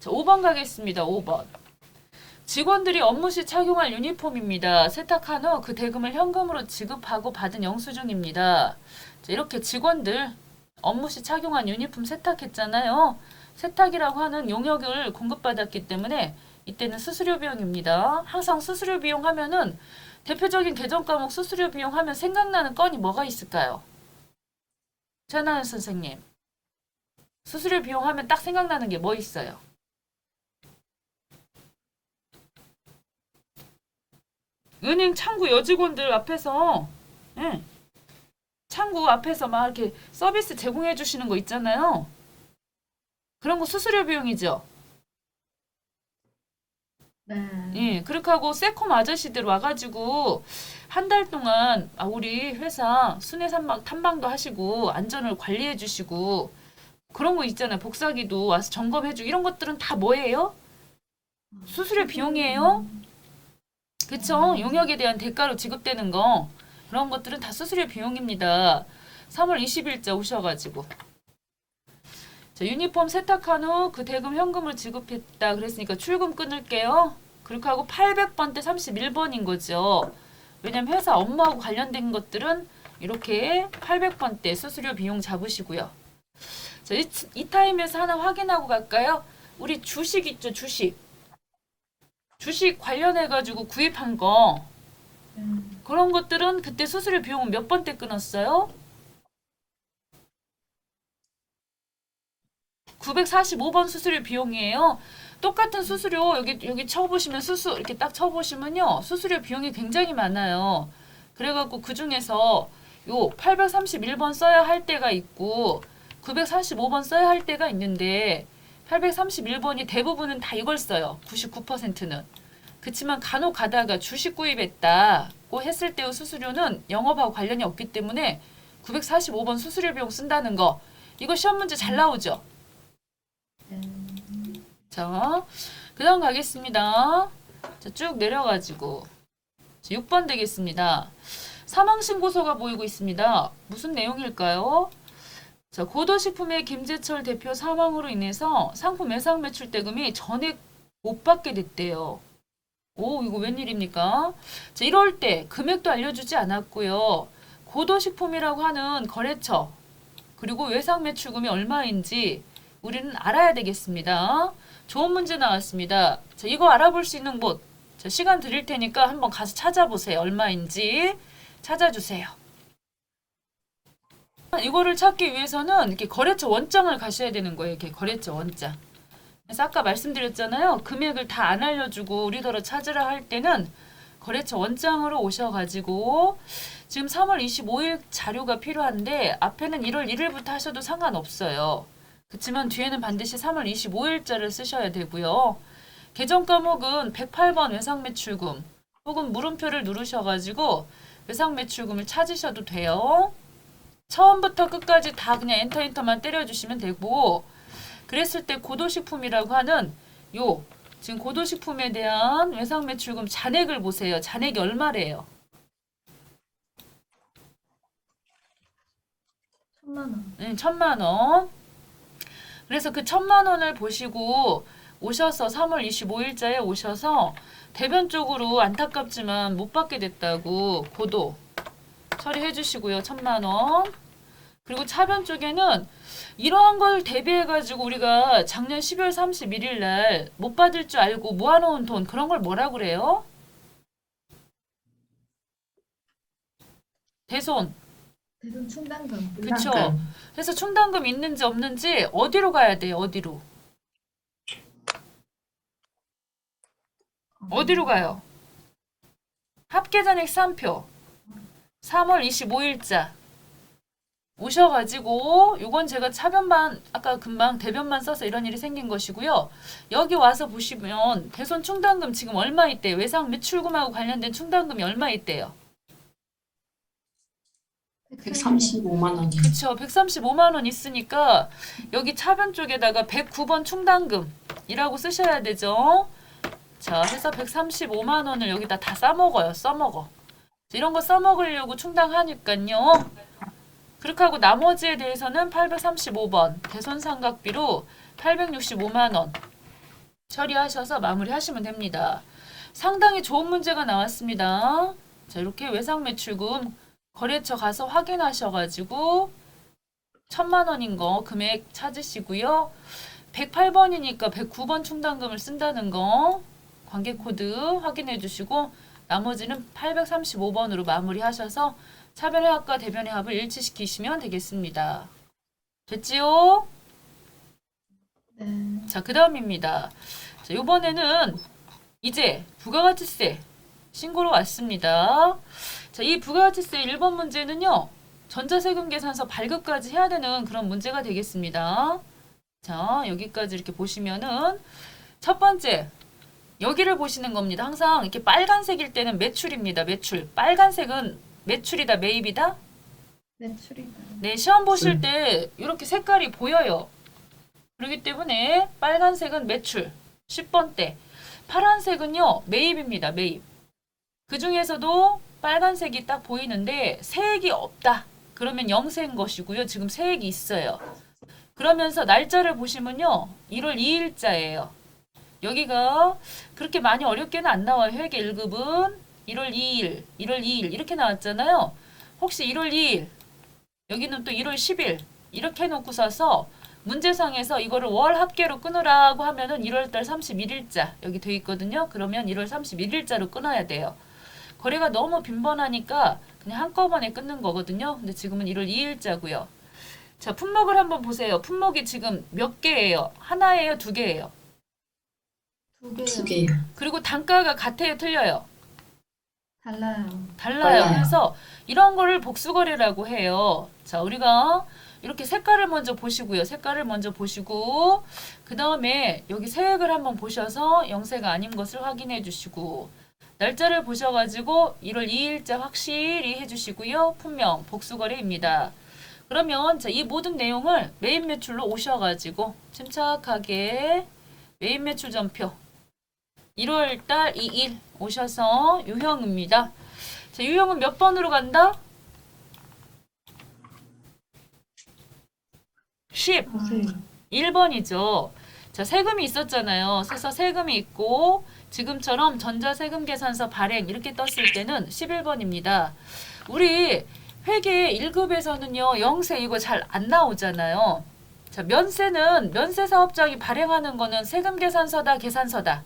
자, 5번 가겠습니다. 5번. 직원들이 업무 시 착용할 유니폼입니다. 세탁한 후 그 대금을 현금으로 지급하고 받은 영수증입니다. 자, 이렇게 직원들 업무 시 착용한 유니폼 세탁했잖아요. 세탁이라고 하는 용역을 공급받았기 때문에 이때는 수수료 비용입니다. 항상 수수료 비용 하면은 대표적인 계정 과목 수수료 비용 하면 생각나는 건이 뭐가 있을까요? 최나연 선생님. 수수료 비용 하면 딱 생각나는 게 뭐 있어요? 은행 창구 여직원들 앞에서 창구 앞에서 막 이렇게 서비스 제공해 주시는 거 있잖아요. 그런 거 수수료 비용이죠. 네. 예, 그렇게 하고 세콤 아저씨들 와가지고 한 달 동안 우리 회사 순회 탐방도 하시고 안전을 관리해 주시고 그런 거 있잖아요. 복사기도 와서 점검해 주고 이런 것들은 다 뭐예요? 수수료 비용이에요. 그쵸? 용역에 대한 대가로 지급되는 거 그런 것들은 다 수수료 비용입니다. 3월 20일자 오셔가지고 자, 유니폼 세탁한 후 그 대금 현금을 지급했다 그랬으니까 출금 끊을게요. 그렇게 하고 800번 때 31번인 거죠. 왜냐면 회사 업무하고 관련된 것들은 이렇게 800번 때 수수료 비용 잡으시고요. 자, 이 타임에서 하나 확인하고 갈까요? 우리 주식 있죠, 주식. 주식 관련해가지고 구입한 거 그런 것들은 그때 수수료 비용은 몇 번 때 끊었어요? 945번 수수료 비용이에요. 똑같은 수수료 여기 쳐보시면 이렇게 딱 쳐보시면요 수수료 비용이 굉장히 많아요. 그래갖고 그 중에서 요 831번 써야 할 때가 있고 945번 써야 할 때가 있는데 831번이 대부분은 다 이걸 써요. 99%는. 그치만 간혹 가다가 주식 구입했다고 했을 때의 수수료는 영업하고 관련이 없기 때문에 945번 수수료 비용 쓴다는 거 이거 시험 문제 잘 나오죠? 자, 그 다음 가겠습니다. 자, 쭉 내려가지고 6번 되겠습니다. 사망신고서가 보이고 있습니다. 무슨 내용일까요? 자, 고도식품의 김재철 대표 사망으로 인해서 상품 예상 매출 대금이 전액 못 받게 됐대요. 오, 이거 웬일입니까? 자, 이럴 때 금액도 알려주지 않았고요. 고도식품이라고 하는 거래처 그리고 예상 매출금이 얼마인지 우리는 알아야 되겠습니다. 좋은 문제 나왔습니다. 자, 이거 알아볼 수 있는 곳 자, 시간 드릴 테니까 한번 가서 찾아보세요. 얼마인지 찾아주세요. 이거를 찾기 위해서는 이렇게 거래처 원장을 가셔야 되는 거예요. 이렇게 거래처 원장. 그래서 아까 말씀드렸잖아요. 금액을 다 안 알려주고 우리더러 찾으라 할 때는 거래처 원장으로 오셔가지고 지금 3월 25일 자료가 필요한데 앞에는 1월 1일부터 하셔도 상관없어요. 그렇지만 뒤에는 반드시 3월 25일자를 쓰셔야 되고요. 계정 과목은 108번 외상매출금 혹은 물음표를 누르셔가지고 외상매출금을 찾으셔도 돼요. 처음부터 끝까지 다 그냥 엔터만 때려주시면 되고 그랬을 때 고도식품이라고 하는 지금 고도식품에 대한 외상매출금 잔액을 보세요. 잔액이 얼마래요? 1,000만 원. 1,000만 원. 그래서 그 1,000만 원을 보시고 오셔서 3월 25일자에 오셔서 대변 쪽으로 안타깝지만 못 받게 됐다고 고도 처리해 주시고요. 1,000만 원. 그리고 차변 쪽에는 이러한 걸 대비해가지고 우리가 작년 12월 31일 날 못 받을 줄 알고 모아놓은 돈 그런 걸 뭐라 그래요? 대손. 대손 충당금. 그쵸? 그래서 충당금 있는지 없는지 어디로 가야 돼요? 어디로? 어디로 가요? 합계잔액 3표 3월 25일자 오셔가지고 요건 제가 차변만 아까 금방 대변만 써서 이런 일이 생긴 것이고요. 여기 와서 보시면 대손 충당금 지금 얼마 있대요? 외상 매출금하고 관련된 충당금이 얼마 있대요? 135만 원. 그쵸. 135만 원 있으니까 여기 차변 쪽에다가 109번 충당금이라고 쓰셔야 되죠. 자, 해서 135만 원을 여기다 다 써먹어요. 써먹어. 이런 거 써먹으려고 충당하니까요. 그렇게 하고 나머지에 대해서는 835번 대손상각비로 865만 원 처리하셔서 마무리하시면 됩니다. 상당히 좋은 문제가 나왔습니다. 자, 이렇게 외상매출금 거래처 가서 확인하셔가지고 1000만 원인 거 금액 찾으시고요. 108번이니까 109번 충당금을 쓴다는 거 관계코드 확인해 주시고 나머지는 835번으로 마무리하셔서 차변의 합과 대변의 합을 일치시키시면 되겠습니다. 됐지요? 네. 자, 그 다음입니다. 자, 요번에는 이제 부가가치세 신고로 왔습니다. 자, 이 부가가치세 1번 문제는요. 전자세금 계산서 발급까지 해야 되는 그런 문제가 되겠습니다. 자, 여기까지 이렇게 보시면은 첫 번째 여기를 보시는 겁니다. 항상 이렇게 빨간색일 때는 매출입니다. 매출. 빨간색은 매출이다, 매입이다? 매출이다. 네, 시험 보실 때 이렇게 색깔이 보여요. 그렇기 때문에 빨간색은 매출, 10번 때. 파란색은요, 매입입니다, 매입. 그 중에서도 빨간색이 딱 보이는데 세액이 없다. 그러면 영세인 것이고요. 지금 세액이 있어요. 그러면서 날짜를 보시면요, 1월 2일자예요. 여기가 그렇게 많이 어렵게는 안 나와요. 회계 1급은 1월 2일, 1월 2일 이렇게 나왔잖아요. 혹시 1월 2일, 여기는 또 1월 10일 이렇게 해놓고서서 문제상에서 이거를 월 합계로 끊으라고 하면은 1월달 31일자 여기 돼 있거든요. 그러면 1월 31일자로 끊어야 돼요. 거래가 너무 빈번하니까 그냥 한꺼번에 끊는 거거든요. 근데 지금은 1월 2일자고요. 자, 품목을 한번 보세요. 품목이 지금 몇 개예요? 하나예요? 두 개예요? 두 개요. 두 개요. 그리고 단가가 같아요? 틀려요? 달라요. 달라요. 달라요. 그래서 이런 거를 복수거래라고 해요. 자, 우리가 이렇게 색깔을 먼저 보시고요. 색깔을 먼저 보시고 그 다음에 여기 세액을 한번 보셔서 영세가 아닌 것을 확인해 주시고 날짜를 보셔가지고 1월 2일자 확실히 해주시고요. 분명 복수거래입니다. 그러면 자, 이 모든 내용을 매입 매출로 오셔가지고 침착하게 매입 매출 전표 1월달 2일 오셔서 유형입니다. 자, 유형은 몇 번으로 간다? 10. 1번이죠. 자, 세금이 있었잖아요. 그래서 세금이 있고 지금처럼 전자세금 계산서 발행 이렇게 떴을 때는 11번입니다. 우리 회계 1급에서는요. 영세 이거 잘 안 나오잖아요. 자, 면세는 면세사업장이 발행하는 거는 세금 계산서다, 계산서다.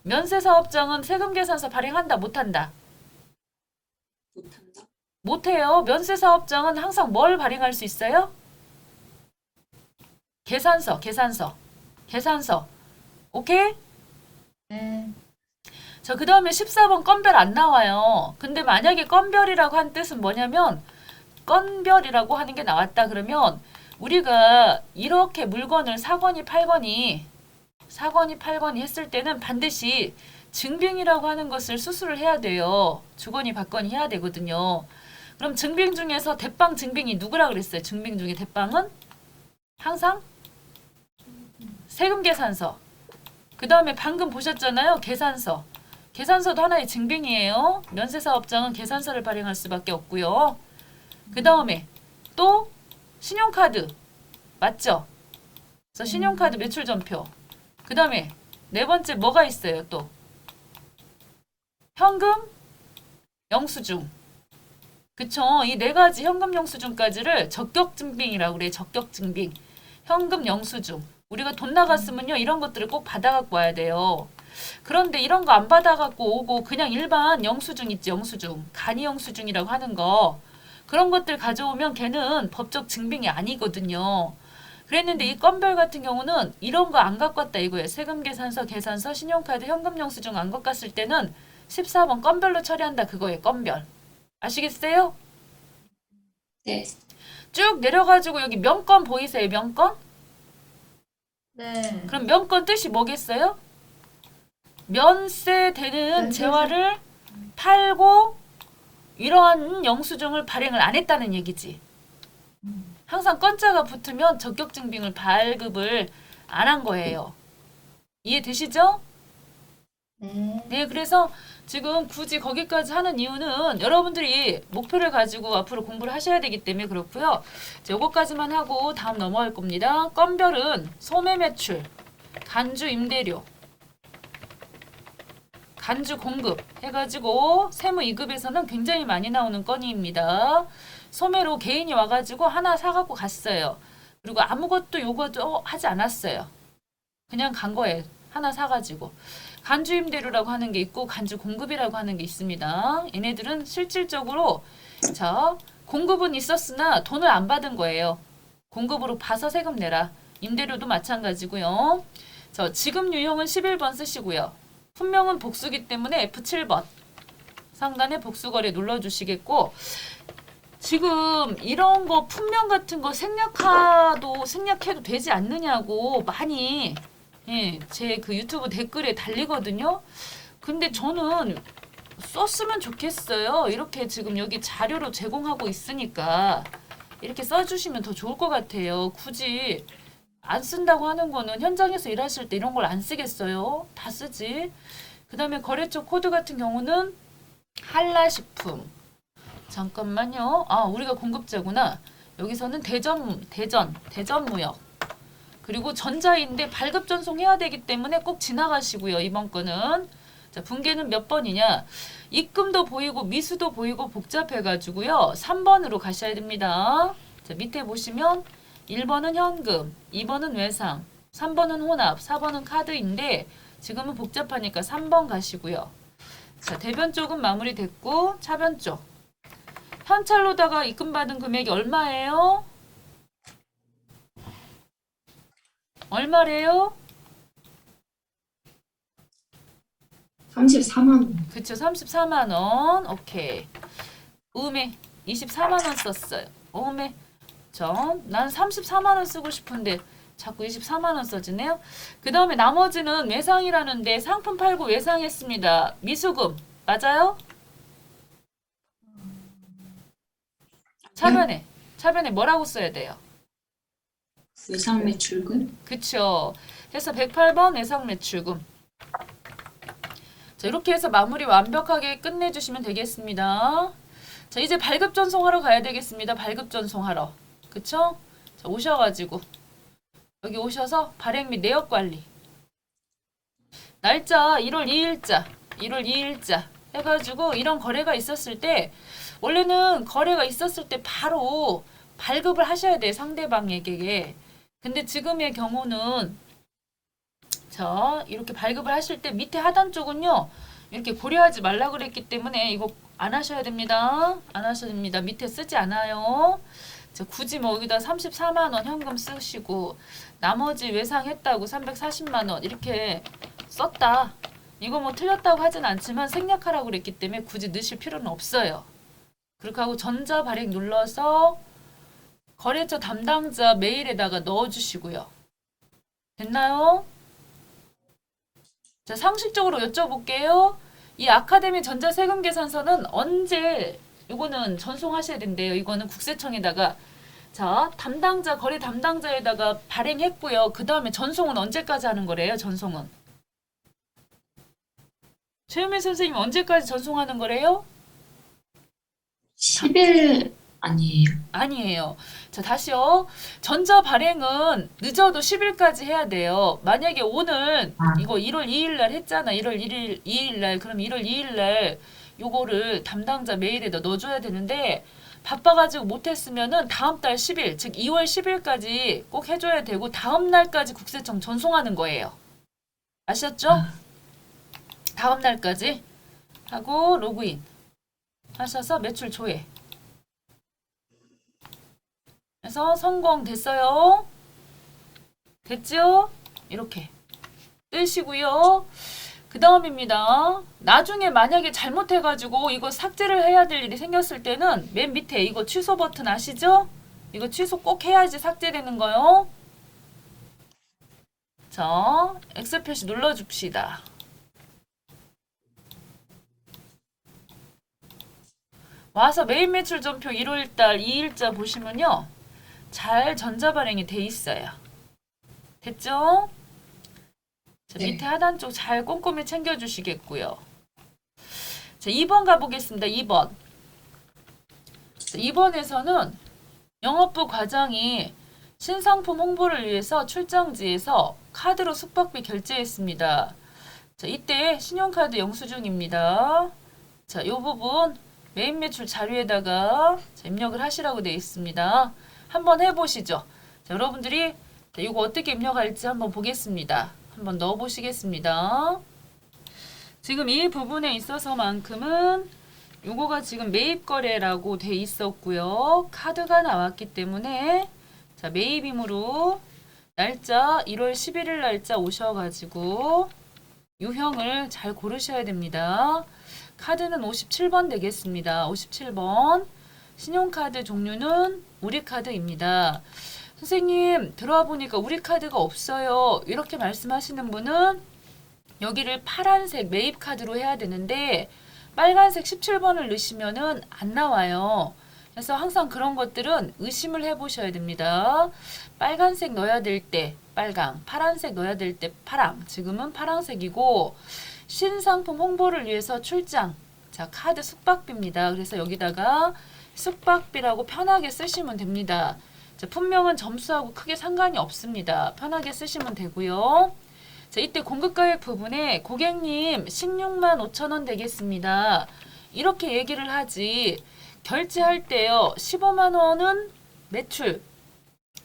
면세사업장은 세금 계산서 발행한다, 못한다? 못한다. 못해요. 면세사업장은 항상 뭘 발행할 수 있어요? 계산서, 계산서, 계산서. 오케이? 네. 자, 그 다음에 14번 건별 안 나와요. 근데 만약에 건별이라고 한 뜻은 뭐냐면 건별이라고 하는 게 나왔다 그러면 우리가 이렇게 물건을 사거니 팔거니 했을 때는 반드시 증빙이라고 하는 것을 수수를 해야 돼요. 주거니 받거니 해야 되거든요. 그럼 증빙 중에서 대빵 증빙이 누구라 그랬어요? 증빙 중에 대빵은 항상 세금 계산서. 그 다음에 방금 보셨잖아요. 계산서. 계산서도 하나의 증빙이에요. 면세사업장은 계산서를 발행할 수밖에 없고요. 그 다음에 또 신용카드. 맞죠? 그래서 신용카드 매출 전표. 그 다음에 네 번째 뭐가 있어요 또? 현금, 영수증. 그쵸? 이 네 가지 현금 영수증까지를 적격증빙이라고 그래요. 적격증빙. 현금 영수증. 우리가 돈 나갔으면요. 이런 것들을 꼭 받아갖고 와야 돼요. 그런데 이런 거 안 받아갖고 오고 그냥 일반 영수증 있지, 영수증. 간이 영수증이라고 하는 거. 그런 것들 가져오면 걔는 법적 증빙이 아니거든요. 그랬는데 이 건별 같은 경우는 이런 거 안 갖고 왔다 이거예요. 세금계산서, 계산서, 신용카드, 현금 영수증 안 갖고 왔을 때는 14번 건별로 처리한다 그거예요. 건별. 아시겠어요? 네. 쭉 내려가지고 여기 명건 보이세요? 명건? 네. 그럼 명건 뜻이 뭐겠어요? 면세되는 면세세. 재화를 팔고 이러한 영수증을 발행을 안 했다는 얘기지. 항상 건자가 붙으면 적격증빙을 발급을 안 한 거예요. 이해되시죠? 네. 네, 그래서 지금 굳이 거기까지 하는 이유는 여러분들이 목표를 가지고 앞으로 공부를 하셔야 되기 때문에 그렇고요. 자, 요거까지만 하고 다음 넘어갈 겁니다. 건별은 소매 매출, 간주 임대료, 간주 공급 해가지고 세무 2급에서는 굉장히 많이 나오는 건입니다. 소매로 개인이 와가지고 하나 사갖고 갔어요. 그리고 아무것도 요것도 하지 않았어요. 그냥 간 거예요. 하나 사가지고. 간주 임대료라고 하는 게 있고 간주 공급이라고 하는 게 있습니다. 얘네들은 실질적으로 자 공급은 있었으나 돈을 안 받은 거예요. 공급으로 봐서 세금 내라. 임대료도 마찬가지고요. 자 지급 유형은 11번 쓰시고요. 품명은 복수기 때문에 F7번 상단에 복수거래 눌러주시겠고 지금 이런 거 품명 같은 거 생략해도 되지 않느냐고 많이 예, 제 그 유튜브 댓글에 달리거든요. 근데 저는 썼으면 좋겠어요. 이렇게 지금 여기 자료로 제공하고 있으니까 이렇게 써주시면 더 좋을 것 같아요. 굳이 안 쓴다고 하는 거는 현장에서 일하실 때 이런 걸 안 쓰겠어요. 다 쓰지. 그 다음에 거래처 코드 같은 경우는 한라식품. 잠깐만요. 아, 우리가 공급자구나. 여기서는 대전무역. 그리고 전자인데 발급 전송해야 되기 때문에 꼭 지나가시고요. 이번 거는. 자, 분계는 몇 번이냐? 입금도 보이고 미수도 보이고 복잡해가지고요. 3번으로 가셔야 됩니다. 자, 밑에 보시면 1번은 현금, 2번은 외상, 3번은 혼합, 4번은 카드인데 지금은 복잡하니까 3번 가시고요. 자, 대변 쪽은 마무리됐고 차변 쪽. 현찰로다가 입금받은 금액이 얼마예요? 얼마래요? 34만 원. 그쵸, 34만 원. 오케이. 음에 24만 원 썼어요. 음에 난 34만 원 쓰고 싶은데 자꾸 24만 원 써지네요. 그 다음에 나머지는 외상이라는데 상품 팔고 외상했습니다. 미수금 맞아요? 차변에 뭐라고 써야 돼요? 외상 매출금. 그쵸. 해서 108번 외상 매출금. 자, 이렇게 해서 마무리 완벽하게 끝내주시면 되겠습니다. 자, 이제 발급 전송하러 가야 되겠습니다. 발급 전송하러. 그쵸? 자, 오셔가지고 여기 오셔서 발행 및 내역 관리. 날짜 1월 2일자 해가지고 이런 거래가 있었을 때 원래는 거래가 있었을 때 바로 발급을 하셔야 돼요. 상대방에게. 근데 지금의 경우는 자 이렇게 발급을 하실 때 밑에 하단 쪽은요. 이렇게 고려하지 말라 그랬기 때문에 이거 안 하셔야 됩니다. 안 하셔야 됩니다. 밑에 쓰지 않아요. 자, 굳이 뭐 여기다 34만 원 현금 쓰시고 나머지 외상했다고 340만 원 이렇게 썼다. 이거 뭐 틀렸다고 하진 않지만 생략하라고 그랬기 때문에 굳이 넣으실 필요는 없어요. 그렇게 하고 전자 발행 눌러서 거래처 담당자 메일에다가 넣어주시고요. 됐나요? 자, 상식적으로 여쭤볼게요. 이 아카데미 전자세금계산서는 언제 이거는 전송하셔야 된대요. 이거는 국세청에다가 자 거래 담당자에다가 발행했고요. 그 다음에 전송은 언제까지 하는 거래요? 전송은 최유미 선생님 언제까지 전송하는 거래요? 10일 아니에요. 아니에요. 자, 다시요. 전자 발행은 늦어도 10일까지 해야 돼요. 만약에 오늘 이거 1월 2일 날 했잖아. 1월 2일 날. 그럼 1월 2일 날 요거를 담당자 메일에다 넣어줘야 되는데 바빠가지고 못했으면은 다음 달 10일, 즉 2월 10일까지 꼭 해줘야 되고 다음 날까지 국세청 전송하는 거예요. 아셨죠? 다음 날까지 하고 로그인 하셔서 매출 조회 그래서 성공됐어요. 됐죠? 이렇게 뜨시고요. 그 다음입니다. 나중에 만약에 잘못해가지고 이거 삭제를 해야 될 일이 생겼을 때는 맨 밑에 이거 취소 버튼 아시죠? 이거 취소 꼭 해야지 삭제되는 거요. 자, 엑셀 표시 눌러줍시다. 와서 메인 매출 전표 1월달 2일자 보시면요. 잘 전자발행이 돼 있어요. 됐죠? 자, 네. 밑에 하단 쪽 잘 꼼꼼히 챙겨주시겠고요. 자, 2번 가보겠습니다. 2번. 자, 2번에서는 영업부 과장이 신상품 홍보를 위해서 출장지에서 카드로 숙박비 결제했습니다. 자, 이때 신용카드 영수증입니다. 자, 이 부분 메인 매출 자료에다가 입력을 하시라고 되어 있습니다. 한번 해보시죠. 자, 여러분들이 이거 어떻게 입력할지 한번 보겠습니다. 한번 넣어보시겠습니다. 지금 이 부분에 있어서만큼은 요거가 지금 매입거래라고 돼 있었고요. 카드가 나왔기 때문에 자, 매입임으로 날짜 1월 11일 날짜 오셔가지고 유형을 잘 고르셔야 됩니다. 카드는 57번 되겠습니다. 57번. 신용카드 종류는 우리카드입니다. 선생님 들어와 보니까 우리카드가 없어요. 이렇게 말씀하시는 분은 여기를 파란색 매입카드로 해야 되는데 빨간색 17번을 넣으시면은 안 나와요. 그래서 항상 그런 것들은 의심을 해보셔야 됩니다. 빨간색 넣어야 될 때 빨강, 파란색 넣어야 될 때 파랑. 지금은 파란색이고 신상품 홍보를 위해서 출장. 자, 카드 숙박비입니다. 그래서 여기다가 숙박비라고 편하게 쓰시면 됩니다. 자, 품명은 점수하고 크게 상관이 없습니다. 편하게 쓰시면 되고요. 자, 이때 공급가액 부분에 고객님 16만 5천 원 되겠습니다. 이렇게 얘기를 하지. 결제할 때요. 15만 원은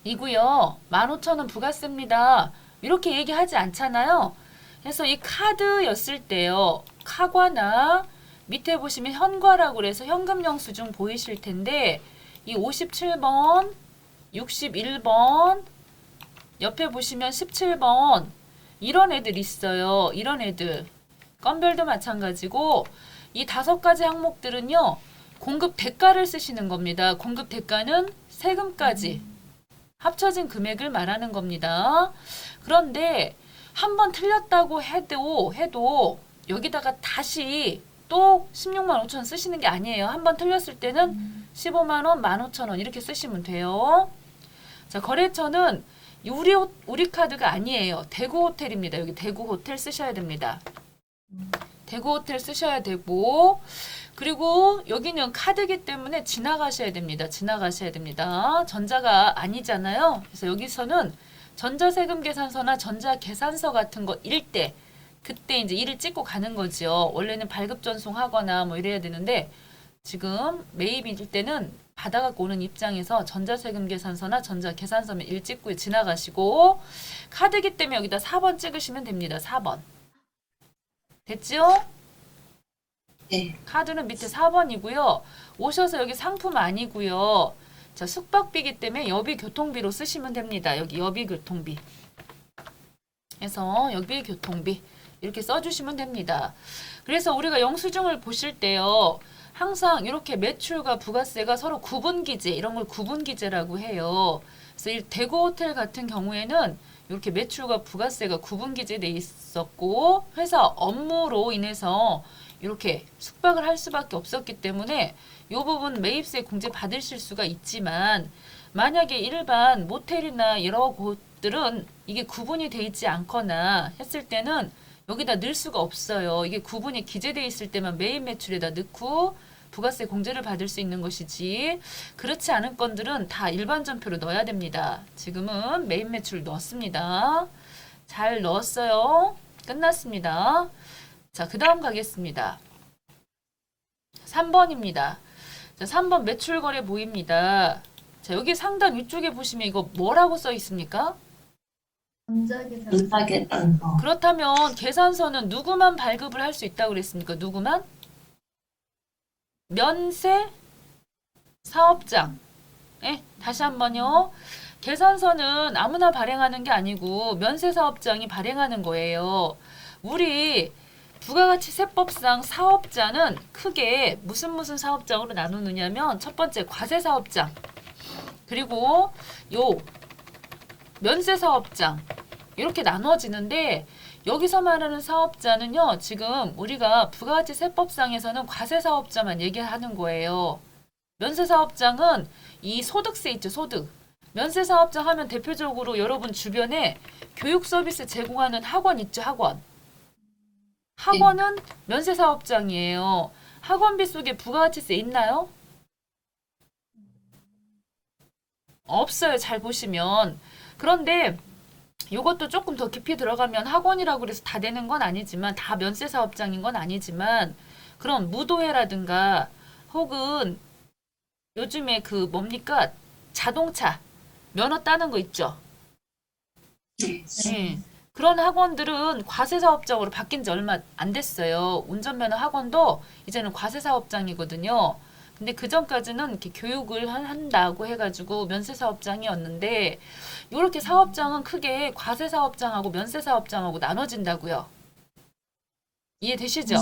매출이고요. 15,000원 부가세입니다. 이렇게 얘기하지 않잖아요. 그래서 이 카드였을 때요. 카과나 밑에 보시면 현과라고 그래서 현금 영수증 보이실 텐데 이 57번, 61번, 옆에 보시면 17번 이런 애들 있어요. 이런 애들. 건별도 마찬가지고 이 5가지 항목들은요. 공급 대가를 쓰시는 겁니다. 공급 대가는 세금까지 합쳐진 금액을 말하는 겁니다. 그런데 한번 틀렸다고 해도 여기다가 다시 또 16만 5천 원 쓰시는 게 아니에요. 한번 틀렸을 때는 15만 원, 15,000원 이렇게 쓰시면 돼요. 자, 거래처는 우리 카드가 아니에요. 대구 호텔입니다. 여기 대구 호텔 쓰셔야 됩니다. 대구 호텔 쓰셔야 되고 그리고 여기는 카드기 때문에 지나가셔야 됩니다. 지나가셔야 됩니다. 전자가 아니잖아요. 그래서 여기서는 전자세금 계산서나 전자계산서 같은 거 일 때 그때 이제 일을 찍고 가는 거죠. 원래는 발급 전송하거나 뭐 이래야 되는데 지금 매입일 때는 받아갖고 오는 입장에서 전자세금 계산서나 전자계산서면 일 찍고 지나가시고 카드기 때문에 여기다 4번 찍으시면 됩니다. 4번. 됐죠? 네. 카드는 밑에 4번이고요. 오셔서 여기 상품 아니고요. 자, 숙박비기 때문에 여비교통비로 쓰시면 됩니다. 여기 여비교통비. 그래서 여비교통비 이렇게 써주시면 됩니다. 그래서 우리가 영수증을 보실 때요. 항상 이렇게 매출과 부가세가 서로 구분기재 이런 걸 구분기재라고 해요. 그래서 이 대구 호텔 같은 경우에는 이렇게 매출과 부가세가 구분기재돼 있었고 회사 업무로 인해서 이렇게 숙박을 할 수밖에 없었기 때문에 이 부분 매입세 공제 받으실 수가 있지만 만약에 일반 모텔이나 여러 곳들은 이게 구분이 돼 있지 않거나 했을 때는 여기다 넣을 수가 없어요. 이게 구분이 기재돼 있을 때만 매입 매출에다 넣고 부가세 공제를 받을 수 있는 것이지 그렇지 않은 건들은 다 일반 전표로 넣어야 됩니다. 지금은 매입 매출 넣었습니다. 잘 넣었어요. 끝났습니다. 자, 그 다음 가겠습니다. 3번입니다. 자, 3번 매출거래 보입니다. 자, 여기 상단 위쪽에 보시면 이거 뭐라고 써 있습니까? 전자계산. 전자계산서. 그렇다면 계산서는 누구만 발급을 할 수 있다고 그랬습니까? 누구만? 면세 사업장. 예, 다시 한번요. 계산서는 아무나 발행하는 게 아니고 면세 사업장이 발행하는 거예요. 우리 부가가치세법상 사업자는 크게 무슨 사업장으로 나누느냐면 첫 번째 과세 사업장, 그리고 요 면세 사업장 이렇게 나눠지는데, 여기서 말하는 사업자는요, 지금 우리가 부가가치세법상에서는 과세 사업자만 얘기하는 거예요. 면세 사업장은 이 소득세 있죠, 소득. 면세 사업장 하면 대표적으로 여러분 주변에 교육 서비스 제공하는 학원 있죠, 학원. 학원은 면세 사업장이에요. 학원비 속에 부가가치세 있나요? 없어요. 잘 보시면. 그런데 이것도 조금 더 깊이 들어가면 학원이라고 해서 다 되는 건 아니지만, 다 면세 사업장인 건 아니지만, 그런 무도회라든가 혹은 요즘에 그 뭡니까? 자동차 면허 따는 거 있죠? 네. 예. 그런 학원들은 과세 사업장으로 바뀐 지 얼마 안 됐어요. 운전면허 학원도 이제는 과세 사업장이거든요. 근데 그 전까지는 이렇게 교육을 한다고 해가지고 면세 사업장이었는데, 이렇게 사업장은 크게 과세 사업장하고 면세 사업장하고 나눠진다고요. 이해되시죠?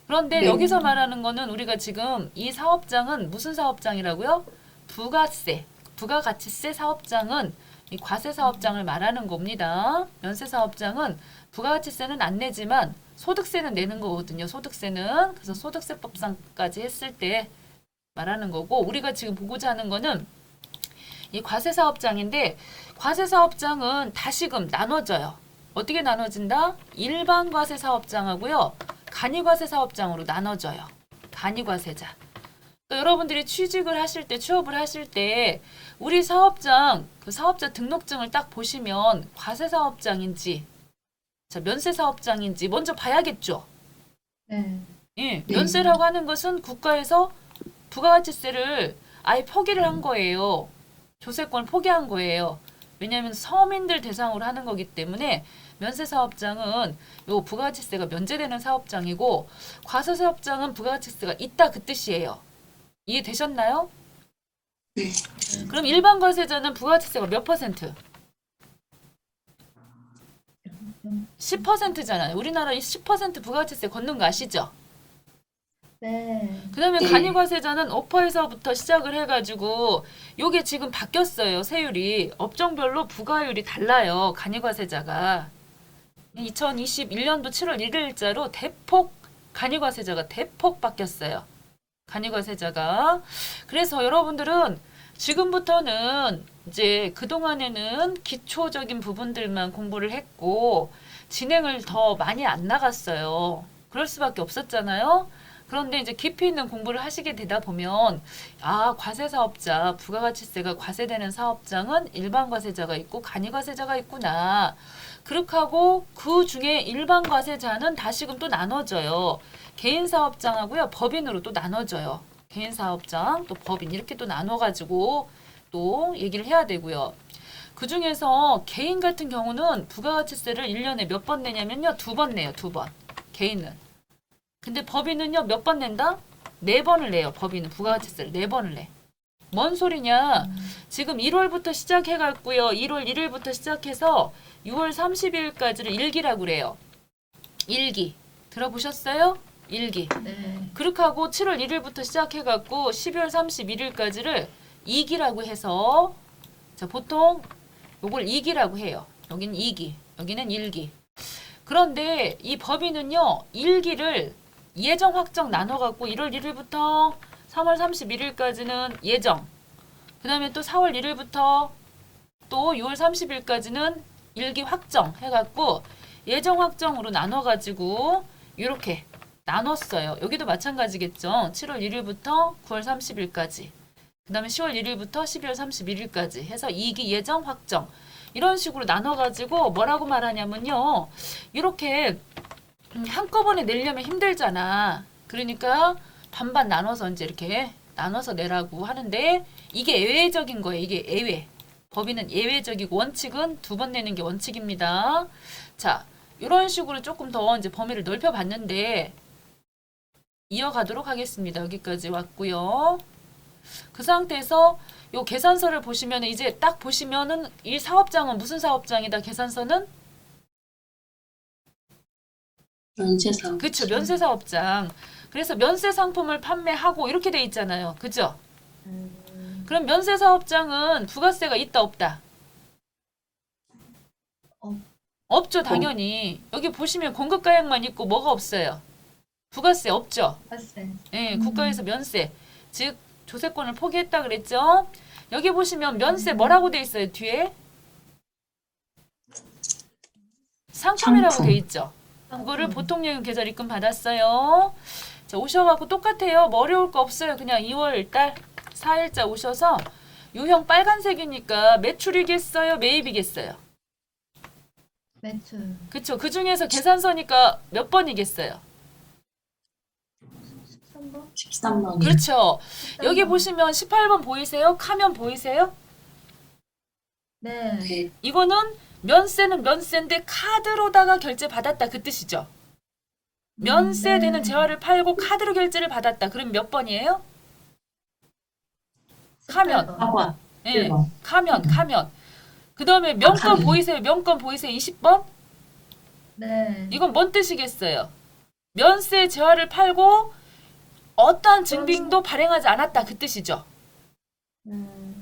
그런데 네. 여기서 말하는 거는 우리가 지금 이 사업장은 무슨 사업장이라고요? 부가가치세 사업장은 이 과세 사업장을 말하는 겁니다. 면세 사업장은 부가가치세는 안 내지만 소득세는 내는 거거든요. 소득세는. 그래서 소득세법상까지 했을 때 말하는 거고, 우리가 지금 보고자 하는 거는 이 과세 사업장인데, 과세 사업장은 다시금 나눠져요. 어떻게 나눠진다? 일반 과세 사업장하고요, 간이과세 사업장으로 나눠져요. 간이과세자. 그러니까 여러분들이 취직을 하실 때, 취업을 하실 때 우리 사업장, 그 사업자 등록증을 딱 보시면 과세 사업장인지, 자, 면세 사업장인지 먼저 봐야겠죠. 네. 예, 면세라고 하는 것은 국가에서 부가가치세를 아예 포기를 한 거예요. 조세권을 포기한 거예요. 왜냐하면 서민들 대상으로 하는 거기 때문에 면세 사업장은 요 부가가치세가 면제되는 사업장이고, 과세 사업장은 부가가치세가 있다 그 뜻이에요. 이해되셨나요? 네. 그럼 일반 과세자는 부가가치세가 몇 퍼센트? 10%잖아요. 우리나라 이 10% 부가가치세 걷는 거 아시죠? 네. 그 다음에 네. 간이과세자는 5%에서부터 시작을 해가지고, 요게 지금 바뀌었어요. 세율이. 업종별로 부과율이 달라요. 간이과세자가. 2021년도 7월 1일자로 대폭 간이과세자가 대폭 바뀌었어요. 간이과세자가. 그래서 여러분들은 지금부터는 이제 그동안에는 기초적인 부분들만 공부를 했고 진행을 더 많이 안 나갔어요. 그럴 수밖에 없었잖아요. 그런데 이제 깊이 있는 공부를 하시게 되다 보면, 아, 과세사업자, 부가가치세가 과세되는 사업장은 일반 과세자가 있고 간이 과세자가 있구나. 그렇게 하고 그 중에 일반 과세자는 다시금 또 나눠져요. 개인 사업장하고요, 법인으로 또 나눠져요. 개인 사업장, 또 법인 이렇게 또 나눠가지고 또 얘기를 해야 되고요. 그 중에서 개인 같은 경우는 부가가치세를 1년에 몇 번 내냐면요, 2번 내요, 2번. 개인은. 근데 법인은요, 몇 번 낸다? 4번을 내요. 법인은 부가가치세를 4번을 내. 뭔 소리냐? 지금 1월부터 시작해갖고요, 1월 1일부터 시작해서 6월 30일까지를 일기라고 그래요. 일기. 들어보셨어요? 일기. 네. 그렇게 하고 7월 1일부터 시작해갖고 12월 31일까지를 2기라고 해서, 자, 보통 요걸 2기라고 해요. 여기는 2기, 여기는 1기. 그런데 이 법인은요, 1기를 예정 확정 나눠갖고 1월 1일부터 3월 31일까지는 예정, 그 다음에 또 4월 1일부터 또 6월 30일까지는 1기 확정 해갖고 예정 확정으로 나눠가지고 이렇게 나눴어요. 여기도 마찬가지겠죠. 7월 1일부터 9월 30일까지, 그 다음에 10월 1일부터 12월 31일까지 해서 2기 예정 확정, 이런 식으로 나눠가지고 뭐라고 말하냐면요, 이렇게 한꺼번에 내려면 힘들잖아. 그러니까 반반 나눠서 이제 이렇게 나눠서 내라고 하는데 이게 예외적인 거예요. 이게 예외. 법인은 예외적이고 원칙은 2번 내는 게 원칙입니다. 자, 이런 식으로 조금 더 이제 범위를 넓혀 봤는데 이어가도록 하겠습니다. 여기까지 왔고요. 그 상태에서 요 계산서를 보시면 이제 딱 보시면은 이 사업장은 무슨 사업장이다. 계산서는 면세사업. 그쵸, 면세 사업장. 그래서 면세 상품을 판매하고 이렇게 돼 있잖아요. 그죠? 그럼 면세 사업장은 부가세가 있다 없다? 없죠, 당연히. 여기 보시면 공급가액만 있고 뭐가 없어요? 부가세 없죠? 봤어요. 예, 국가에서 면세, 즉 조세권을 포기했다 그랬죠? 여기 보시면 면세 뭐라고 돼 있어요, 뒤에? 상품이라고 상품. 돼 있죠? 그거를 보통예금 계좌 입금 받았어요. 자, 오셔갖고 똑같아요. 뭐 어려울 거 없어요. 그냥 2월달 4일자 오셔서 유형 빨간색이니까 매출이겠어요? 매입이겠어요? 매출. 그쵸. 그 중에서 계산서니까 몇 번이겠어요? 13번? 13번. 그렇죠. 여기 보시면 18번 보이세요? 카면 보이세요? 네. 네. 이거는 면세는 면세인데 카드로다가 결제 받았다 그 뜻이죠. 면세되는 재화를 팔고 카드로 결제를 받았다. 그럼 몇 번이에요? 카면. 18번. 사과. 예, 1번. 카면. 그 다음에 명건 카면. 보이세요? 명건 보이세요? 20번? 네. 이건 뭔 뜻이겠어요? 면세 재화를 팔고 어떠한 증빙도 발행하지 않았다 그 뜻이죠.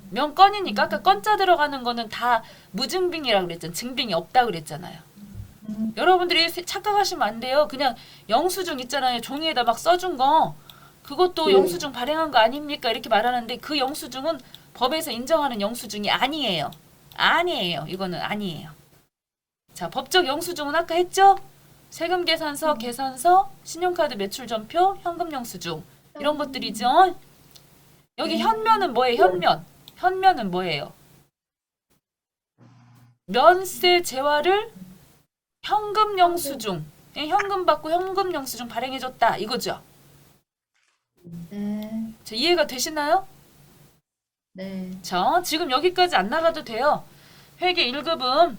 명건이니까 아까 건자 들어가는 거는 다 무증빙이라고 그랬잖아요. 증빙이 없다 그랬잖아요. 여러분들이 착각하시면 안 돼요. 그냥 영수증 있잖아요. 종이에다 막 써준 거 그것도 네. 영수증 발행한 거 아닙니까? 이렇게 말하는데 그 영수증은 법에서 인정하는 영수증이 아니에요. 아니에요. 이거는 아니에요. 자, 법적 영수증은 아까 했죠? 세금 계산서, 계산서, 신용카드 매출 전표, 현금 영수증 이런 것들이죠. 여기 현면은 뭐예요? 현면은 뭐예요? 면세 재화를 현금 영수증, 예, 현금 받고 현금 영수증 발행해줬다 이거죠. 네. 자, 이해가 되시나요? 네. 자, 지금 여기까지 안 나가도 돼요. 회계 1급은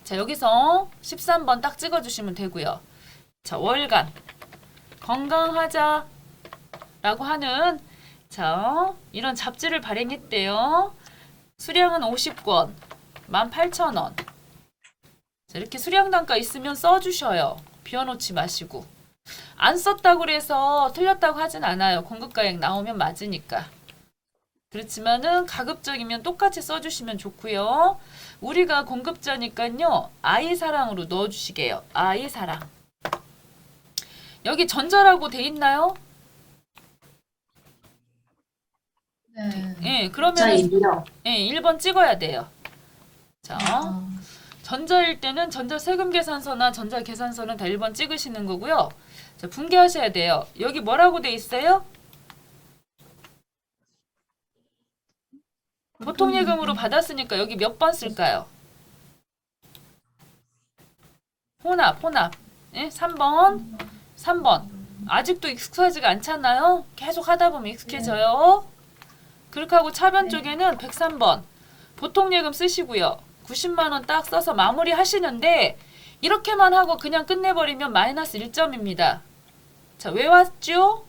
자, 여기서 13번 딱 찍어주시면 되고요. 자, 월간 건강하자 라고 하는 자, 이런 잡지를 발행했대요. 수량은 50권 18,000원. 자, 이렇게 수량 단가 있으면 써주셔요. 비워놓지 마시고. 안 썼다고 그래서 틀렸다고 하진 않아요. 공급가액 나오면 맞으니까. 그렇지만은 가급적이면 똑같이 써주시면 좋고요. 우리가 공급자니까요. 아이사랑으로 넣어주시게요. 아이사랑. 여기 전자라고 돼 있나요? 네. 예, 자, 그러면 1이요. 예, 1번 찍어야 돼요. 자, 아, 전자일 때는 전자세금계산서나 전자계산서는 다 1번 찍으시는 거고요. 자, 분개하셔야 돼요. 여기 뭐라고 돼 있어요? 보통예금으로 받았으니까 여기 몇 번 쓸까요? 혼합. 예? 3번. 아직도 익숙하지가 않잖아요? 계속 하다 보면 익숙해져요. 그렇게 하고 차변 쪽에는 103번. 보통예금 쓰시고요. 90만 원 딱 써서 마무리 하시는데 이렇게만 하고 그냥 끝내버리면 마이너스 1점입니다. 자, 왜 왔죠?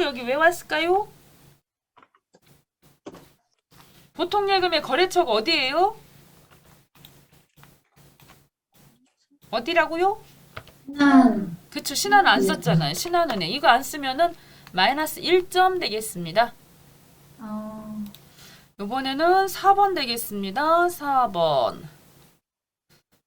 여기 왜 왔을까요? 보통예금의 거래처가 어디예요? 어디라고요? 그쵸, 신한은 안 썼잖아요. 신한은행. 이거 안 쓰면은 마이너스 1점 되겠습니다. 아, 이번에는 4번 되겠습니다. 4번.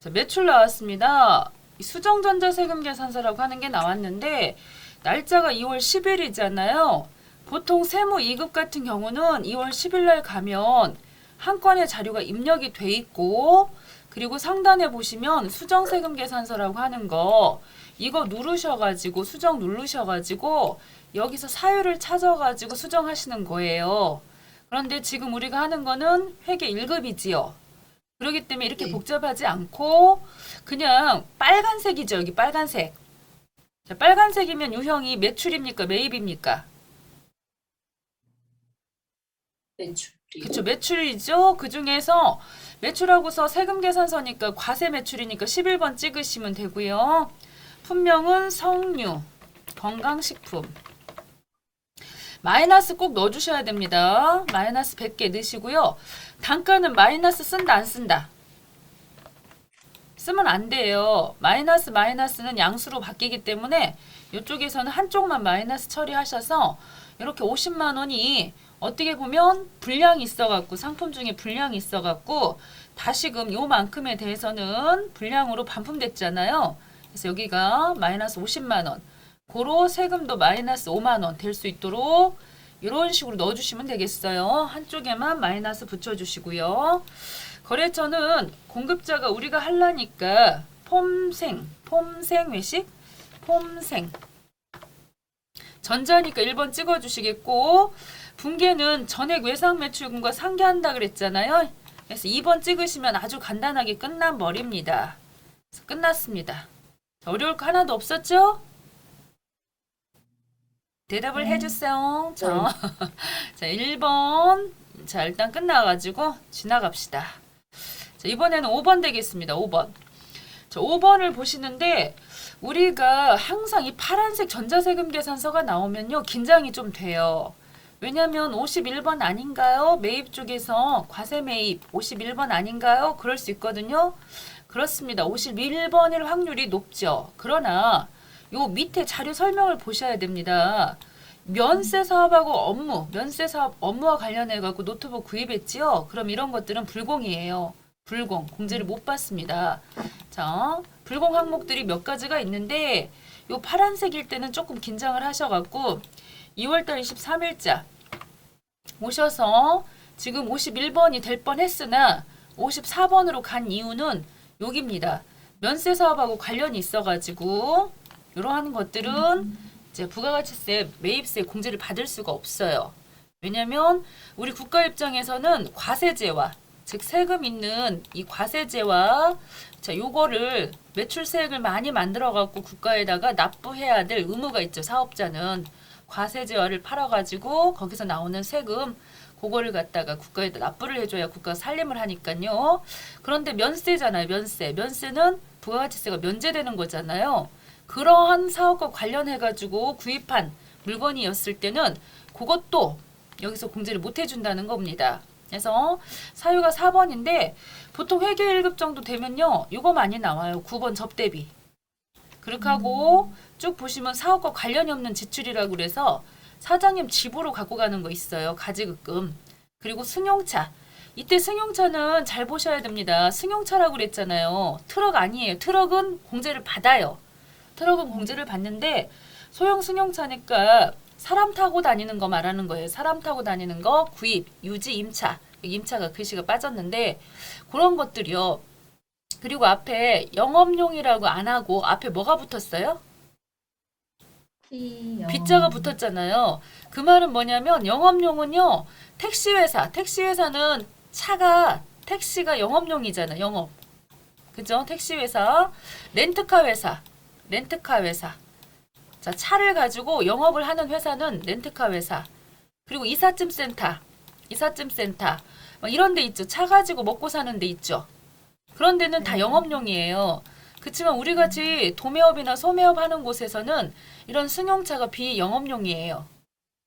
자, 매출 나왔습니다. 수정전자세금계산서라고 하는 게 나왔는데 날짜가 2월 10일이잖아요. 보통 세무 2급 같은 경우는 2월 10일 날 가면 한 건의 자료가 입력이 돼 있고 그리고 상단에 보시면 수정세금계산서라고 하는 거 이거 누르셔가지고 수정 누르셔가지고 여기서 사유를 찾아가지고 수정하시는 거예요. 그런데 지금 우리가 하는 거는 회계 1급이지요. 그렇기 때문에 이렇게 네. 복잡하지 않고 그냥 빨간색이죠. 여기 빨간색. 자, 빨간색이면 유형이 매출입니까? 매입입니까? 매출이. 그쵸, 매출이죠. 그 중에서 매출하고서 세금 계산서니까 과세 매출이니까 11번 찍으시면 되고요. 품명은 석류, 건강식품. 마이너스 꼭 넣어주셔야 됩니다. 마이너스 100개 넣으시고요. 단가는 마이너스 쓴다 안 쓴다? 쓰면 안 돼요. 마이너스는 양수로 바뀌기 때문에 이쪽에서는 한쪽만 마이너스 처리하셔서 이렇게 50만 원이 어떻게 보면 불량이 있어갖고 상품 중에 불량이 있어갖고 다시금 요만큼에 대해서는 불량으로 반품됐잖아요. 그래서 여기가 마이너스 50만 원. 고로 세금도 마이너스 5만 원 될 수 있도록 이런 식으로 넣어주시면 되겠어요. 한쪽에만 마이너스 붙여주시고요. 거래처는 공급자가 우리가 하려니까 폼생 외식? 폼생. 전자니까 1번 찍어주시겠고 분계는 전액 외상 매출금과 상계한다 그랬잖아요. 그래서 2번 찍으시면 아주 간단하게 끝나버립니다. 그래서 끝났습니다. 어려울 거 하나도 없었죠? 대답을 해주세요. 자, 자, 1번. 자, 일단 끝나가지고 지나갑시다. 자, 이번에는 5번 되겠습니다. 5번. 자, 5번을 보시는데 우리가 항상 이 파란색 전자세금 계산서가 나오면요. 긴장이 좀 돼요. 왜냐면 51번 아닌가요? 매입 쪽에서 과세 매입 51번 아닌가요? 그럴 수 있거든요. 그렇습니다. 51번일 확률이 높죠. 그러나 요 밑에 자료 설명을 보셔야 됩니다. 면세 사업하고 면세 사업 업무와 관련해 갖고 노트북 구입했지요. 그럼 이런 것들은 불공이에요. 불공, 공제를 못 받습니다. 자, 불공 항목들이 몇 가지가 있는데 요 파란색일 때는 조금 긴장을 하셔갖고 2월달 23일자 오셔서 지금 51번이 될 뻔했으나 54번으로 간 이유는 여기입니다. 면세 사업하고 관련이 있어가지고 이러한 것들은 이제 부가가치세, 매입세 공제를 받을 수가 없어요. 왜냐면 우리 국가 입장에서는 과세제와 즉 세금 있는 이 과세제와 자 요거를 매출세액을 많이 만들어 갖고 국가에다가 납부해야 될 의무가 있죠. 사업자는 과세제와를 팔아 가지고 거기서 나오는 세금 그거를 갖다가 국가에다 납부를 해줘야 국가가 살림을 하니까요. 그런데 면세잖아요. 면세는 부가가치세가 면제되는 거잖아요. 그러한 사업과 관련해가지고 구입한 물건이었을 때는 그것도 여기서 공제를 못 해준다는 겁니다. 그래서 사유가 4번인데 보통 회계 1급 정도 되면요. 이거 많이 나와요. 9번 접대비. 그렇게 하고 쭉 보시면 사업과 관련이 없는 지출이라고 그래서 사장님 집으로 갖고 가는 거 있어요. 가지급금. 그리고 승용차. 이때 승용차는 잘 보셔야 됩니다. 승용차라고 그랬잖아요. 트럭 아니에요. 트럭은 공제를 받아요. 트럭은 공제를 받는데 소형 승용차니까 사람 타고 다니는 거 말하는 거예요. 사람 타고 다니는 거 구입, 유지, 임차. 임차가 글씨가 빠졌는데 그런 것들이요. 그리고 앞에 영업용이라고 안 하고 앞에 뭐가 붙었어요? 빗자가 붙었잖아요. 그 말은 뭐냐면 영업용은요. 택시회사는 택시가 영업용이잖아. 영업. 그죠? 택시회사. 렌트카 회사. 자, 차를 가지고 영업을 하는 회사는 렌트카 회사. 그리고 이삿짐 센터. 이런 데 있죠. 차 가지고 먹고 사는 데 있죠. 그런 데는 다 영업용이에요. 그렇지만 우리 같이 도매업이나 소매업 하는 곳에서는 이런 승용차가 비영업용이에요.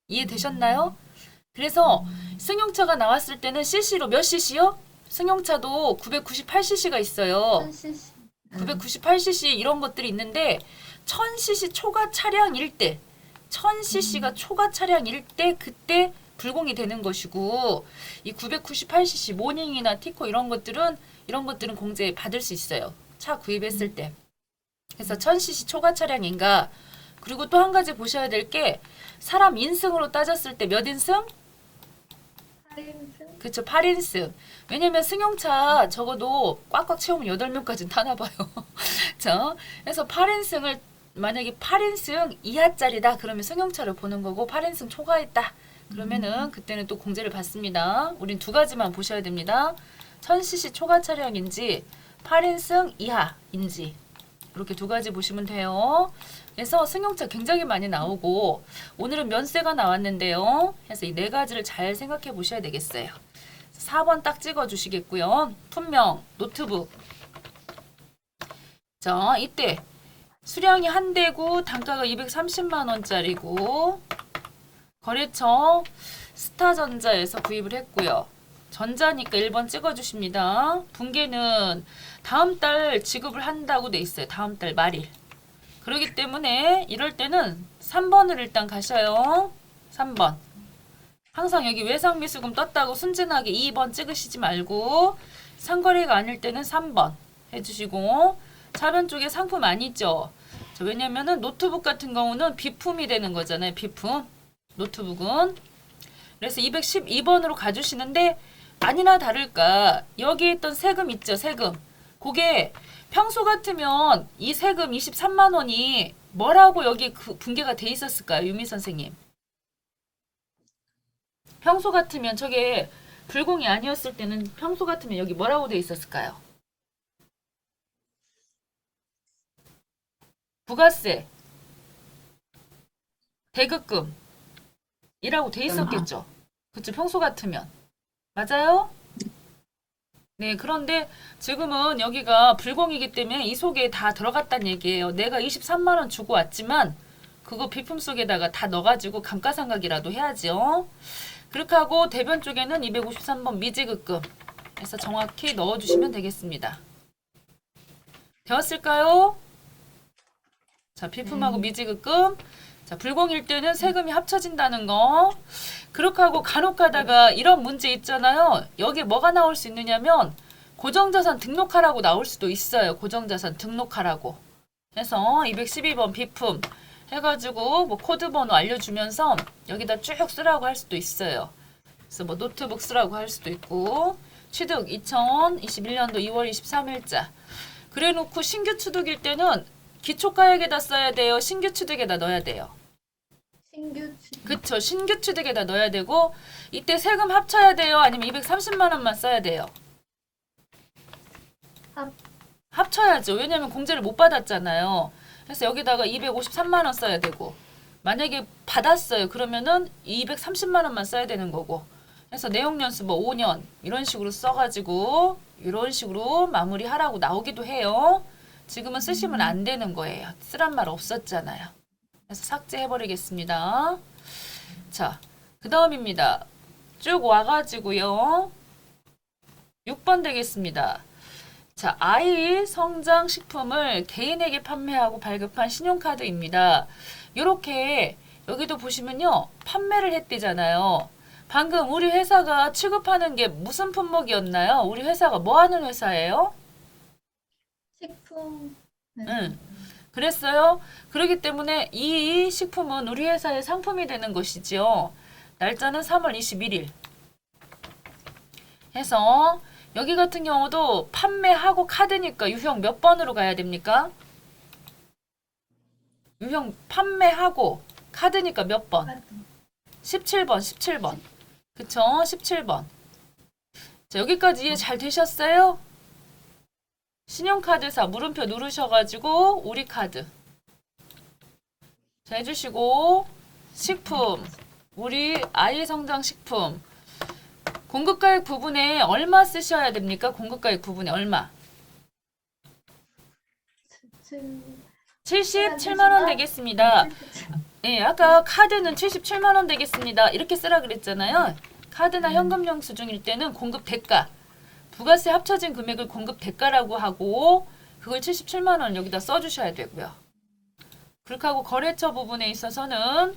이해되셨나요? 그래서 승용차가 나왔을 때는 cc로 몇 cc요? 승용차도 998cc가 있어요. 998cc 이런 것들이 있는데 1000cc 초과 차량일 때 1000cc가 초과 차량일 때 그때 불공이 되는 것이고 이 998cc 모닝이나 티코 이런 것들은 공제 받을 수 있어요. 차 구입했을 때. 그래서 1000cc 초과 차량인가. 그리고 또 한 가지 보셔야 될 게 사람 인승으로 따졌을 때 몇 인승? 8인승? 그쵸, 8인승. 왜냐면 승용차 적어도 꽉꽉 채우면 8명까지는 타나 봐요. 자, 그래서 8인승을 만약에 8인승 이하짜리다 그러면 승용차를 보는 거고 8인승 초과했다. 그러면은 그때는 또 공제를 받습니다. 우린 두 가지만 보셔야 됩니다. 1000cc 초과 차량인지 8인승 이하인지 이렇게 두 가지 보시면 돼요. 그래서 승용차 굉장히 많이 나오고 오늘은 면세가 나왔는데요. 그래서 이 네 가지를 잘 생각해 보셔야 되겠어요. 4번 딱 찍어 주시겠고요. 품명, 노트북. 자, 이때 수량이 한 대고 단가가 230만 원짜리고 거래처 스타전자에서 구입을 했고요. 전자니까 1번 찍어주십니다. 분계는 다음 달 지급을 한다고 돼 있어요. 다음 달 말일. 그렇기 때문에 이럴 때는 3번을 일단 가셔요. 3번. 항상 여기 외상미수금 떴다고 순진하게 2번 찍으시지 말고 상거래가 아닐 때는 3번 해주시고 차변 쪽에 상품 아니죠. 왜냐면은 노트북 같은 경우는 비품이 되는 거잖아요. 비품. 노트북은. 그래서 212번으로 가주시는데 아니나 다를까 여기에 있던 세금 있죠. 세금. 그게 평소 같으면 이 세금 23만 원이 뭐라고 여기 그 분계가 돼 있었을까요? 유미 선생님. 평소 같으면 저게 불공이 아니었을 때는 평소 같으면 여기 뭐라고 돼 있었을까요? 부가세, 대급금 이라고 돼 있었겠죠. 그쵸? 평소 같으면. 맞아요? 네, 그런데 지금은 여기가 불공이기 때문에 이 속에 다 들어갔다는 얘기예요. 내가 23만 원 주고 왔지만 그거 비품 속에다가 다 넣어가지고 감가상각이라도 해야죠. 그렇게 하고 대변 쪽에는 253번 미지급금 해서 정확히 넣어주시면 되겠습니다. 되었을까요? 자, 비품하고 미지급금. 자, 불공일 때는 세금이 합쳐진다는 거. 그렇게 하고 간혹 가다가 이런 문제 있잖아요. 여기에 뭐가 나올 수 있느냐면 고정자산 등록하라고 나올 수도 있어요. 고정자산 등록하라고. 그래서 212번 비품 해가지고 뭐 코드 번호 알려주면서 여기다 쭉 쓰라고 할 수도 있어요. 그래서 뭐 노트북 쓰라고 할 수도 있고 취득 2021년도 2월 23일자 그래 놓고 신규 취득일 때는 기초가액에다 써야 돼요. 신규 취득에다 넣어야 돼요. 신규 취득. 그쵸. 신규 취득에다 넣어야 되고 이때 세금 합쳐야 돼요. 아니면 230만 원만 써야 돼요. 합쳐야죠. 왜냐면 공제를 못 받았잖아요. 그래서 여기다가 253만 원 써야 되고 만약에 받았어요. 그러면은 230만 원만 써야 되는 거고 그래서 내용연수 뭐 5년 이런 식으로 써가지고 이런 식으로 마무리하라고 나오기도 해요. 지금은 쓰시면 안 되는 거예요. 쓰란 말 없었잖아요. 그래서 삭제해버리겠습니다. 자, 그 다음입니다. 쭉 와가지고요. 6번 되겠습니다. 자, 아이 성장 식품을 개인에게 판매하고 발급한 신용카드입니다. 요렇게 여기도 보시면요. 판매를 했대잖아요. 방금 우리 회사가 취급하는 게 무슨 품목이었나요? 우리 회사가 뭐 하는 회사예요? 식품. 네. 응. 그랬어요. 그렇기 때문에 이 식품은 우리 회사의 상품이 되는 것이지요. 날짜는 3월 21일. 해서 여기 같은 경우도 판매하고 카드니까 유형 몇 번으로 가야 됩니까? 유형 판매하고 카드니까 몇 번? 17번, 17번. 그쵸? 17번. 자, 여기까지 이해 잘 되셨어요? 신용카드사 물음표 누르셔가지고 우리 카드 자 해주시고 식품 우리 아이 성장 식품 공급가액 부분에 얼마 쓰셔야 됩니까? 공급가액 부분에 얼마? 77만 원 되겠습니다. 예, 아까 카드는 77만 원 되겠습니다. 이렇게 쓰라 그랬잖아요. 카드나 현금 영수증일 때는 공급 대가 부가세 합쳐진 금액을 공급 대가라고 하고 그걸 77만 원 여기다 써주셔야 되고요. 그렇게 하고 거래처 부분에 있어서는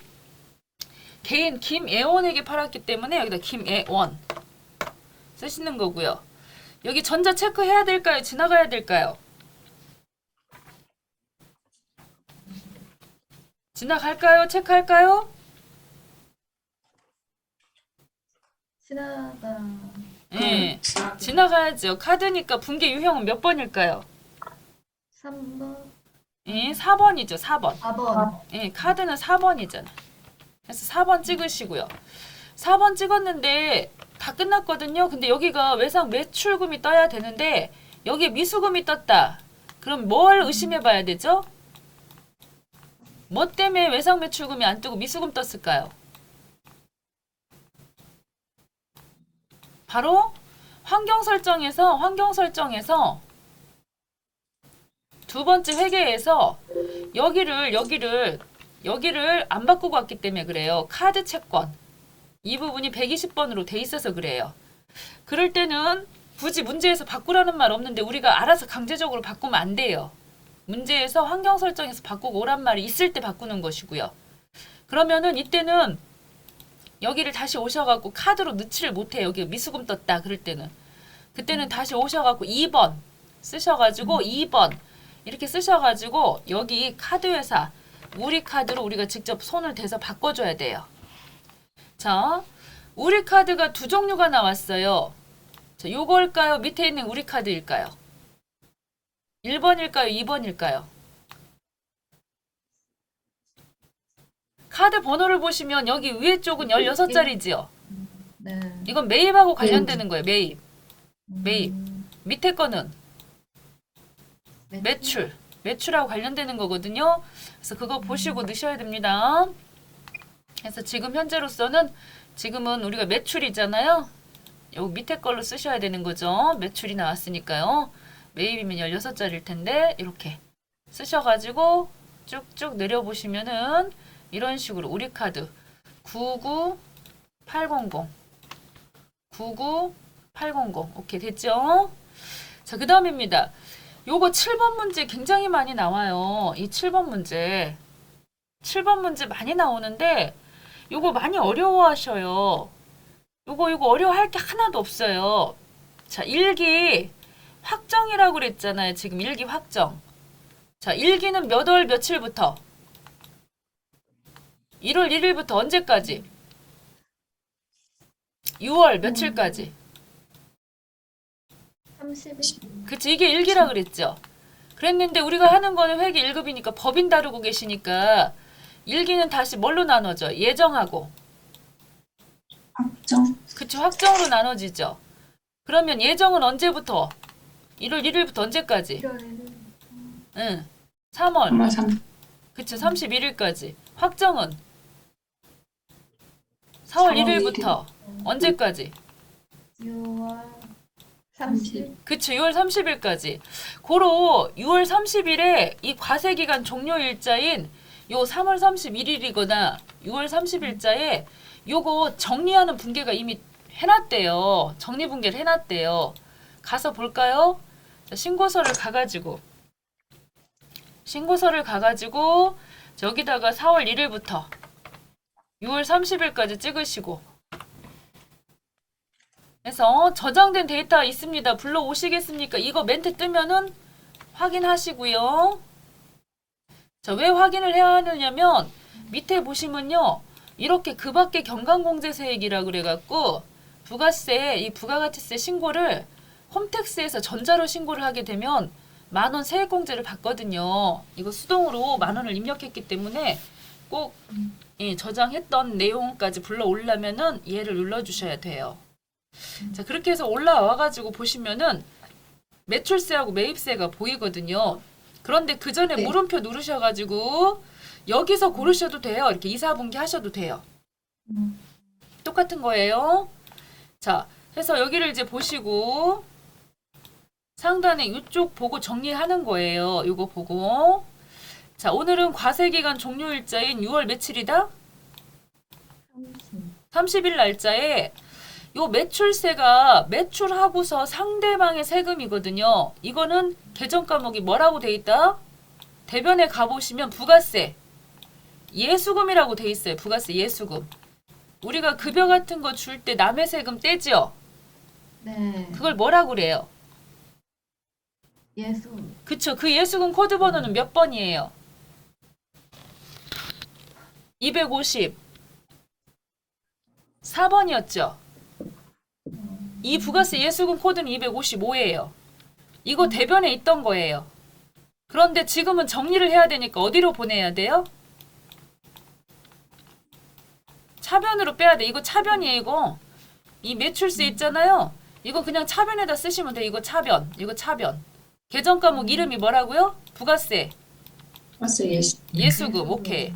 개인 김애원에게 팔았기 때문에 여기다 김애원 쓰시는 거고요. 여기 전자 체크해야 될까요? 지나가야 될까요? 지나갈까요? 체크할까요? 지나가. 네, 지나가야죠. 카드니까 분계 유형은 몇 번일까요? 3번. 예, 4번이죠. 4번. 4번. 예, 카드는 4번이잖아. 그래서 4번 찍으시고요. 4번 찍었는데 다 끝났거든요. 근데 여기가 외상 매출금이 떠야 되는데 여기에 미수금이 떴다. 그럼 뭘 의심해 봐야 되죠? 뭐 때문에 외상 매출금이 안 뜨고 미수금 떴을까요? 바로 환경 설정에서 두 번째 회계에서 여기를 안 바꾸고 왔기 때문에 그래요. 카드 채권. 이 부분이 120번으로 돼 있어서 그래요. 그럴 때는 굳이 문제에서 바꾸라는 말 없는데 우리가 알아서 강제적으로 바꾸면 안 돼요. 문제에서 환경 설정에서 바꾸고 오란 말이 있을 때 바꾸는 것이고요. 그러면은 이때는 여기를 다시 오셔갖고 카드로 넣지를 못해요. 여기 미수금 떴다 그럴 때는. 그때는 다시 오셔갖고 2번 쓰셔가지고 2번 이렇게 쓰셔가지고 여기 카드회사 우리 카드로 우리가 직접 손을 대서 바꿔줘야 돼요. 자, 우리 카드가 두 종류가 나왔어요. 자, 요걸까요? 밑에 있는 우리 카드일까요? 1번일까요? 2번일까요? 카드 번호를 보시면 여기 위에 쪽은 16자리지요. 네. 이건 매입하고 관련되는 거예요. 매입. 밑에 거는 매출하고 관련되는 거거든요. 그래서 그거 보시고 넣으셔야 됩니다. 그래서 지금 현재로서는 지금은 우리가 매출이잖아요. 요 밑에 걸로 쓰셔야 되는 거죠. 매출이 나왔으니까요. 매입이면 16자리일 텐데 이렇게 쓰셔가지고 쭉쭉 내려보시면은 이런 식으로 우리 카드 99800 오케이 됐죠? 자, 그 다음입니다. 요거 7번 문제 굉장히 많이 나와요. 이 7번 문제 많이 나오는데 요거 많이 어려워하셔요. 요거 어려워할 게 하나도 없어요. 자, 일기 확정이라고 그랬잖아요. 지금 일기 확정. 자, 일기는 몇 월 며칠부터? 1월 1일부터 언제까지? 6월 며칠까지? 30일. 그치, 이게 일기라 그랬죠. 그랬는데 우리가 하는 거는 회계 1급이니까 법인 다루고 계시니까 일기는 다시 뭘로 나눠져? 예정하고. 확정. 그쵸, 확정으로 나눠지죠. 그러면 예정은 언제부터? 1월 1일부터 언제까지? 1월에는 응. 3월. 3월 3. 그쵸, 31일까지. 확정은 4월 1일부터 언제까지? 6월 30일. 그쵸, 6월 30일까지. 고로 6월 30일에 이 과세기간 종료일자인 요 3월 31일이거나 6월 30일자에 요거 정리하는 분계가 이미 해놨대요. 정리분계를 해놨대요. 가서 볼까요? 자, 신고서를 가가지고 여기다가 4월 1일부터 6월 30일까지 찍으시고 그래서 저장된 데이터 있습니다. 불러오시겠습니까? 이거 멘트 뜨면은 확인하시고요. 자, 왜 확인을 해야 하느냐면 밑에 보시면요. 이렇게 그 밖에 경감공제세액이라 그래갖고 부가세, 이 부가가치세 신고를 홈택스에서 전자로 신고를 하게 되면 10,000원 세액공제를 받거든요. 이거 수동으로 10,000원을 입력했기 때문에 꼭 저장했던 내용까지 불러오려면은 얘를 눌러주셔야 돼요. 자, 그렇게 해서 올라와가지고 보시면은 매출세하고 매입세가 보이거든요. 그런데 그 전에 네. 물음표 누르셔가지고 여기서 고르셔도 돼요. 이렇게 2, 4분기 하셔도 돼요. 똑같은 거예요. 자, 해서 여기를 이제 보시고 상단에 이쪽 보고 정리하는 거예요. 이거 보고. 자, 오늘은 과세기간 종료일자인 6월 며칠이다? 30일 날짜에 요 매출세가 매출하고서 상대방의 세금이거든요. 이거는 계정 과목이 뭐라고 돼 있다? 대변에 가보시면 부가세, 예수금이라고 돼 있어요. 부가세, 예수금. 우리가 급여 같은 거 줄 때 남의 세금 떼지요? 네. 그걸 뭐라고 그래요? 예수. 그쵸. 그 예수금 코드 번호는 몇 번이에요? 250. 4번이었죠. 이 부가세 예수금 코드는 255예요. 이거 대변에 있던 거예요. 그런데 지금은 정리를 해야 되니까 어디로 보내야 돼요? 차변으로 빼야 돼. 이거 차변이에요, 이거. 이 매출세 있잖아요. 이거 그냥 차변에다 쓰시면 돼. 이거 차변. 이거 차변. 계정 과목 이름이 뭐라고요? 부가세, 버스 예수. 예수금. 오케이.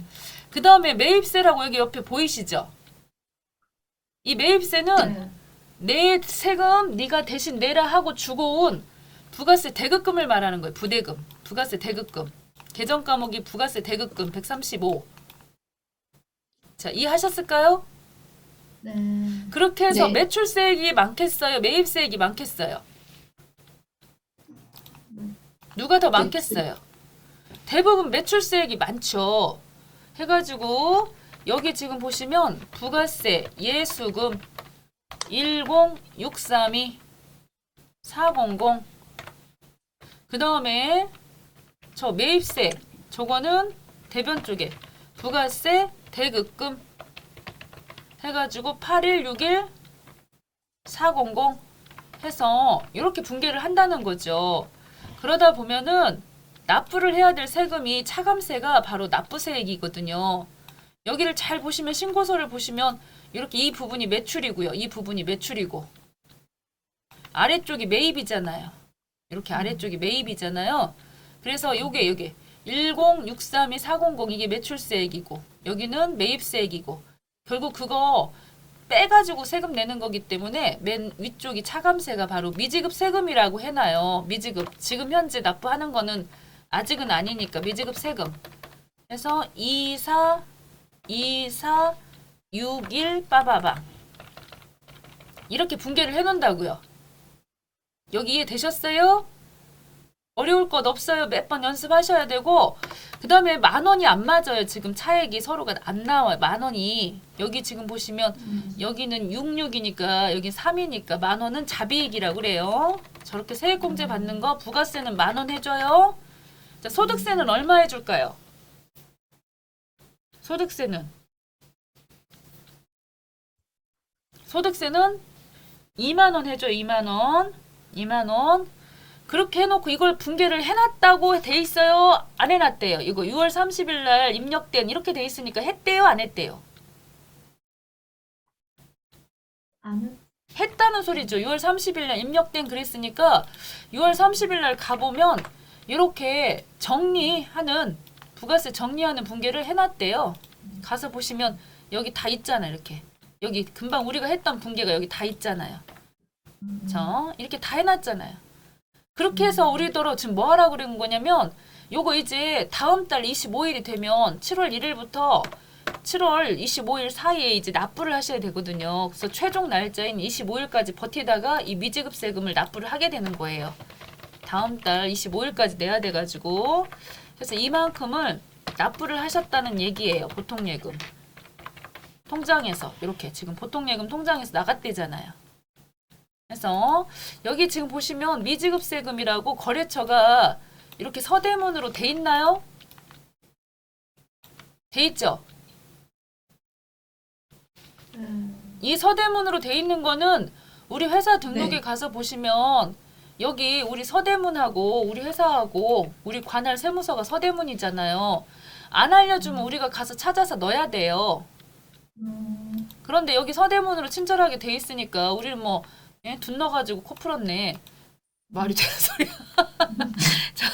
그 다음에 매입세라고 여기 옆에 보이시죠? 이 매입세는 네. 내 세금 네가 대신 내라 하고 주고 온 부가세 대급금을 말하는 거예요. 부대금. 부가세 대급금. 계정 과목이 부가세 대급금 135. 자, 이해하셨을까요? 네. 그렇게 해서 네. 매출세액이 많겠어요? 매입세액이 많겠어요? 누가 더 많겠어요? 대부분 매출세액이 많죠. 해가지고 여기 지금 보시면 부가세, 예수금 10632 400. 그 다음에 저 매입세, 저거는 대변 쪽에 부가세, 대급금 해가지고 8161 400 해서 이렇게 분개를 한다는 거죠. 그러다 보면은 납부를 해야 될 세금이 차감세가 바로 납부세액이거든요. 여기를 잘 보시면 신고서를 보시면 이렇게 이 부분이 매출이고요. 이 부분이 매출이고 아래쪽이 매입이잖아요. 이렇게 아래쪽이 매입이잖아요. 그래서 요게 10632 400 이게 매출세액이고 여기는 매입세액이고 결국 그거 빼가지고 세금 내는 거기 때문에 맨 위쪽이 차감세가 바로 미지급 세금이라고 해놔요. 미지급. 지금 현재 납부하는 거는 아직은 아니니까 미지급 세금. 그래서 24 61 빠바방 이렇게 분개를 해놓는다고요. 여기 이해되셨어요? 어려울 것 없어요. 몇 번 연습하셔야 되고 그 다음에 10,000원이 안 맞아요. 지금 차액이 서로가 안 나와요. 10,000원이. 여기 지금 보시면 여기는 66이니까 여기 3이니까 10,000원은 자비익이라고 그래요. 저렇게 세액공제 받는 거 부가세는 10,000원 해줘요. 자, 소득세는 얼마 해줄까요? 소득세는 20,000원 해줘. 20,000원. 20,000원. 그렇게 해놓고 이걸 분개를 해놨다고 돼 있어요? 안 해놨대요? 이거 6월 30일 날 입력된 이렇게 돼 있으니까 했대요? 안 했대요? 안 했다는 소리죠. 6월 30일 날 입력된 그랬으니까 6월 30일 날 가보면 이렇게 정리하는 부가세 정리하는 분개를 해놨대요. 가서 보시면 여기 다 있잖아요. 이렇게 여기 금방 우리가 했던 분개가 여기 다 있잖아요. 자, 이렇게 다 해놨잖아요. 그렇게 해서 우리더러 지금 뭐 하라고 그러는 거냐면 요거 이제 다음 달 25일이 되면 7월 1일부터 7월 25일 사이에 이제 납부를 하셔야 되거든요. 그래서 최종 날짜인 25일까지 버티다가 이 미지급 세금을 납부를 하게 되는 거예요. 다음 달 25일까지 내야 돼가지고 그래서 이만큼을 납부를 하셨다는 얘기예요. 보통예금 통장에서 이렇게 지금 보통예금 통장에서 나갔대잖아요. 그래서 여기 지금 보시면 미지급 세금이라고 거래처가 이렇게 서대문으로 돼 있나요? 돼 있죠? 이 서대문으로 돼 있는 거는 우리 회사 등록에 네. 가서 보시면 여기 우리 서대문하고 우리 회사하고 우리 관할 세무서가 서대문이잖아요. 안 알려주면 우리가 가서 찾아서 넣어야 돼요. 그런데 여기 서대문으로 친절하게 돼 있으니까 우리는 뭐 예? 돈 넣어가지고 코 풀었네. 말이 되는 소리야. 자,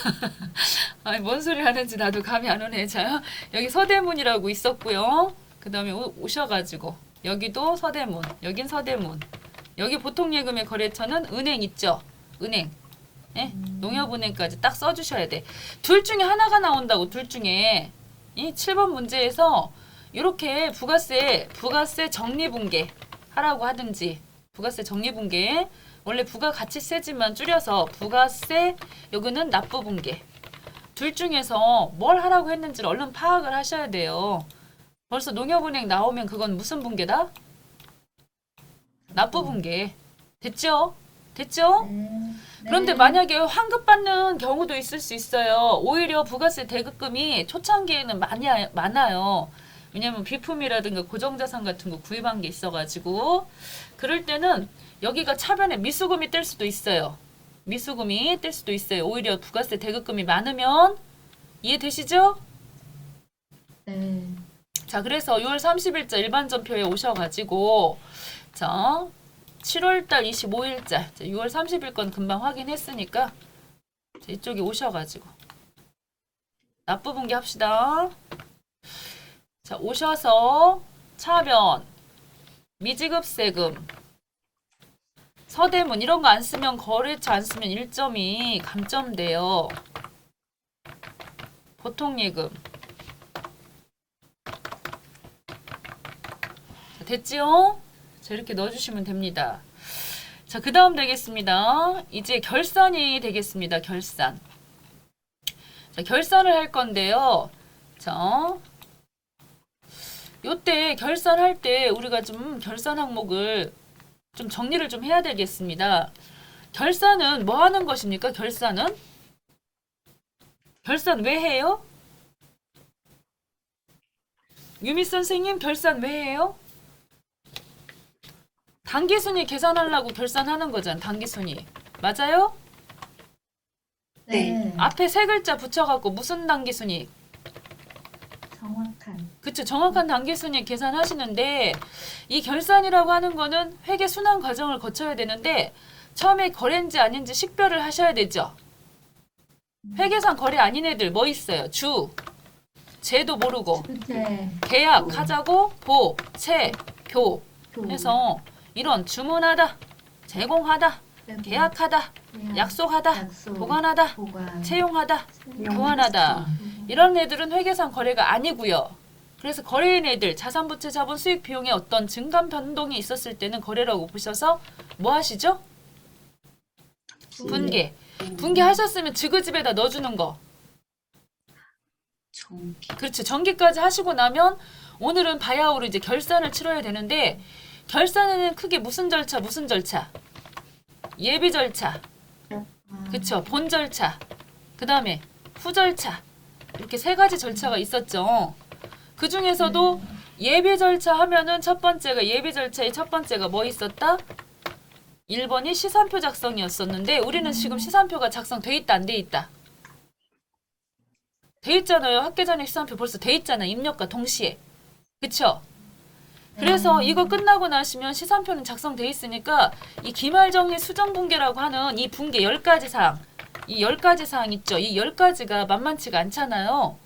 아니 뭔 소리 하는지 나도 감이 안 오네. 자, 여기 서대문이라고 있었고요. 그 다음에 오셔가지고 여기도 서대문, 여긴 서대문. 여기 보통예금의 거래처는 은행 있죠? 은행. 예? 농협은행까지 딱 써주셔야 돼. 둘 중에 하나가 나온다고. 둘 중에 이 7번 문제에서 이렇게 부가세 정리분계 하라고 하든지 부가세 정리분계 원래 부가가치세지만 줄여서 부가세 여기는 납부분계 둘 중에서 뭘 하라고 했는지를 얼른 파악을 하셔야 돼요. 벌써 농협은행 나오면 그건 무슨 분계다? 납부분계. 됐죠? 됐죠? 네. 그런데 만약에 환급 받는 경우도 있을 수 있어요. 오히려 부가세 대급금이 초창기에는 많아요. 왜냐면 비품이라든가 고정자산 같은 거 구입한 게 있어가지고 그럴 때는 여기가 차변에 미수금이 뜰 수도 있어요. 미수금이 뜰 수도 있어요. 오히려 부가세 대급금이 많으면 이해되시죠? 네. 자, 그래서 6월 30일자 일반전표에 오셔가지고 자 7월달 25일자 6월 30일 건 금방 확인했으니까 이쪽에 오셔가지고 납부분기 합시다. 자, 오셔서 차변, 미지급세금, 서대문 이런 거 안 쓰면 거래처 안 쓰면 1점이 감점돼요. 보통예금. 자, 됐지요? 자, 이렇게 넣어주시면 됩니다. 자, 그 다음 되겠습니다. 이제 결산이 되겠습니다. 결산. 자, 결산을 할 건데요. 자, 요때 결산할 때 우리가 좀 결산 항목을 좀 정리를 좀 해야 되겠습니다. 결산은 뭐 하는 것입니까? 결산은? 결산 왜 해요? 유미 선생님, 결산 왜 해요? 당기순위 계산하려고 결산하는 거잖아. 당기순위. 맞아요? 네. 앞에 세 글자 붙여갖고 무슨 당기순위? 정확한. 그쵸. 정확한 당기순위 계산하시는데 이 결산이라고 하는 거는 회계 순환 과정을 거쳐야 되는데 처음에 거래인지 아닌지 식별을 하셔야 되죠. 회계상 거래 아닌 애들 뭐 있어요? 주, 제도 모르고 주제. 계약하자고 보, 채, 교 교. 해서 이런 주문하다, 제공하다, 계약하다, 약속하다, 약속, 보관하다, 보관. 채용하다, 교환하다 보관. 이런 애들은 회계상 거래가 아니고요. 그래서 거래인 애들 자산부채 자본 수익 비용에 어떤 증감 변동이 있었을 때는 거래라고 보셔서 뭐 하시죠? 분계. 분계하셨으면 지그집에다 넣어주는 거. 정기. 그렇죠. 전기까지 하시고 나면 오늘은 바야흐로 이제 결산을 치러야 되는데 결산에는 크게 무슨 절차, 무슨 절차? 예비 절차. 그쵸. 본 절차. 그 다음에 후 절차. 이렇게 세 가지 절차가 있었죠. 그 중에서도 예비 절차 하면은 첫 번째가 예비 절차의 첫 번째가 뭐 있었다? 1번이 시산표 작성이었었는데 우리는 지금 시산표가 작성돼 있다 안 돼 있다? 돼 있잖아요. 학계전에 시산표 벌써 돼 있잖아. 입력과 동시에. 그쵸? 그래서 이거 끝나고 나시면 시산표는 작성돼 있으니까 이 기말정리 수정분계라고 하는 이 분계 10가지 사항 이 10가지 사항 있죠. 이 10가지가 만만치가 않잖아요.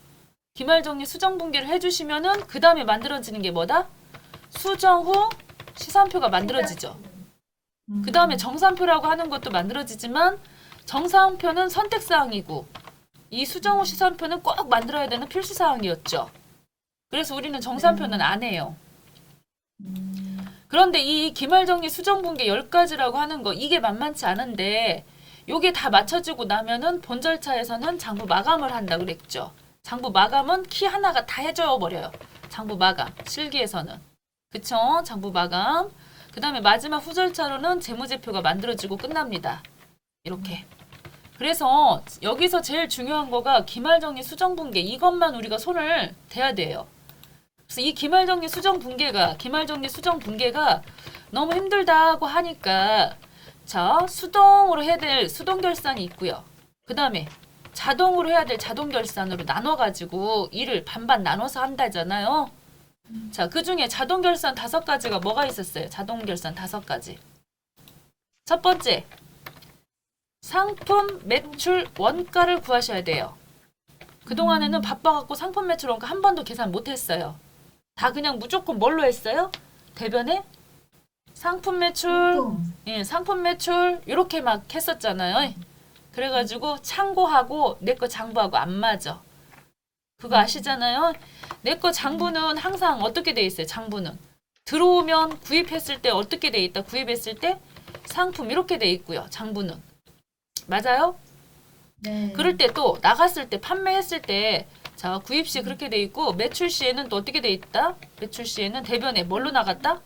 기말정리 수정분계를 해주시면은 그 다음에 만들어지는 게 뭐다? 수정 후 시산표가 만들어지죠. 그 다음에 정산표라고 하는 것도 만들어지지만 정산표는 선택사항이고 이 수정 후 시산표는 꼭 만들어야 되는 필수사항이었죠. 그래서 우리는 정산표는 안 해요. 그런데 이 기말정리 수정분계 10가지라고 하는 거 이게 만만치 않은데 요게 다 맞춰지고 나면은 본 절차에서는 장부 마감을 한다 그랬죠. 장부 마감은 키 하나가 다 해줘 버려요. 장부 마감 실기에서는. 그쵸? 장부 마감. 그 다음에 마지막 후 절차로는 재무제표가 만들어지고 끝납니다. 이렇게. 그래서 여기서 제일 중요한 거가 기말정리 수정분계 이것만 우리가 손을 대야 돼요. 그래서 이 기말정리 수정분계가 너무 힘들다고 하니까 자 수동으로 해야 될 수동결산이 있고요. 그 다음에 자동으로 해야 될 자동결산으로 나눠가지고 일을 반반 나눠서 한다잖아요. 자, 그 중에 자동결산 5가지가 뭐가 있었어요? 자동결산 5가지. 첫 번째, 상품 매출 원가를 구하셔야 돼요. 그동안에는 바빠갖고 상품 매출 원가 한 번도 계산 못했어요. 다 그냥 무조건 뭘로 했어요? 대변에 상품 매출, 예, 상품 매출 이렇게 막 했었잖아요. 그래가지고 창고하고 내 거 장부하고 안 맞아. 그거 아시잖아요. 내 거 장부는 항상 어떻게 돼 있어요? 장부는 들어오면 구입했을 때 어떻게 돼 있다? 구입했을 때 상품 이렇게 돼 있고요. 장부는 맞아요? 네. 그럴 때 또 나갔을 때 판매했을 때 자 구입 시에 그렇게 돼 있고 매출 시에는 또 어떻게 돼 있다? 매출 시에는 대변에 뭘로 나갔다?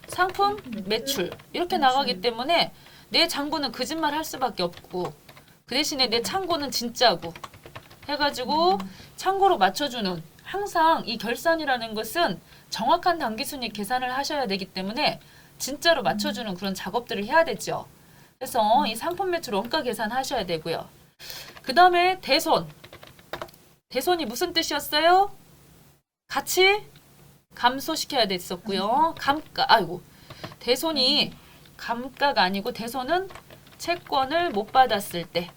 상품 매출 이렇게 나가기 때문에 내 장부는 거짓말 할 수밖에 없고 그 대신에 내 창고는 진짜고 해가지고 창고로 맞춰주는 항상 이 결산이라는 것은 정확한 당기순위 계산을 하셔야 되기 때문에 진짜로 맞춰주는 그런 작업들을 해야 되죠. 그래서 이 상품 매출 원가 계산하셔야 되고요. 그 다음에 대손. 대손이 무슨 뜻이었어요? 같이 감소시켜야 됐었고요. 감가, 아이고. 대손이 감가가 아니고 대손은 채권을 못 받았을 때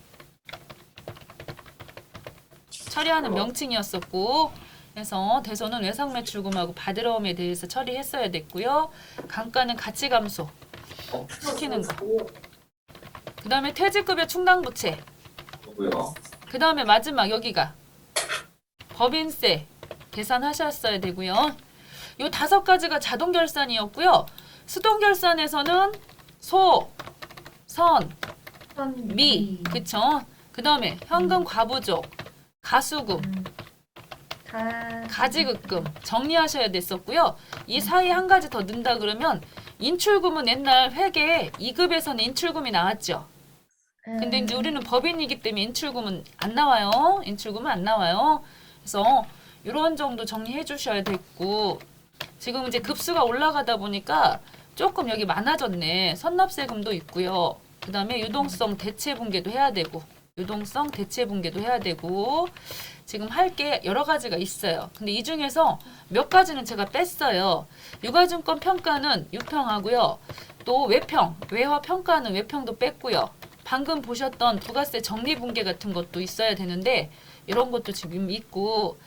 처리하는 명칭이었었고, 그래서 대손은 외상 매출금하고 바드러움에 대해서 처리했어야 됐고요. 감가는 가치 감소 시키는 거. 그 다음에 퇴직급여 충당부채. 그 다음에 마지막 여기가 법인세 계산하셨어야 되고요. 요 5가지가 자동 결산이었고요. 수동 결산에서는 소, 선, 미, 그쵸? 그 다음에 현금 과부족, 가수금, 가지급금 정리하셔야 됐었고요. 이 사이에 한 가지 더 넣는다 그러면 인출금은 옛날 회계 2급에서는 인출금이 나왔죠. 근데 이제 우리는 법인이기 때문에 인출금은 안 나와요. 인출금은 안 나와요. 그래서 이런 정도 정리해 주셔야 됐고, 지금 이제 급수가 올라가다 보니까 조금 여기 많아졌네. 선납세금도 있고요. 그 다음에 유동성 대체분계도 해야 되고, 유동성 대체분계도 해야 되고, 지금 할 게 여러 가지가 있어요. 근데 이 중에서 몇 가지는 제가 뺐어요. 유가증권 평가는 유평하고요. 또 외평, 외화 평가는 외평도 뺐고요. 방금 보셨던 부가세 정리분계 같은 것도 있어야 되는데 이런 것도 지금 있고,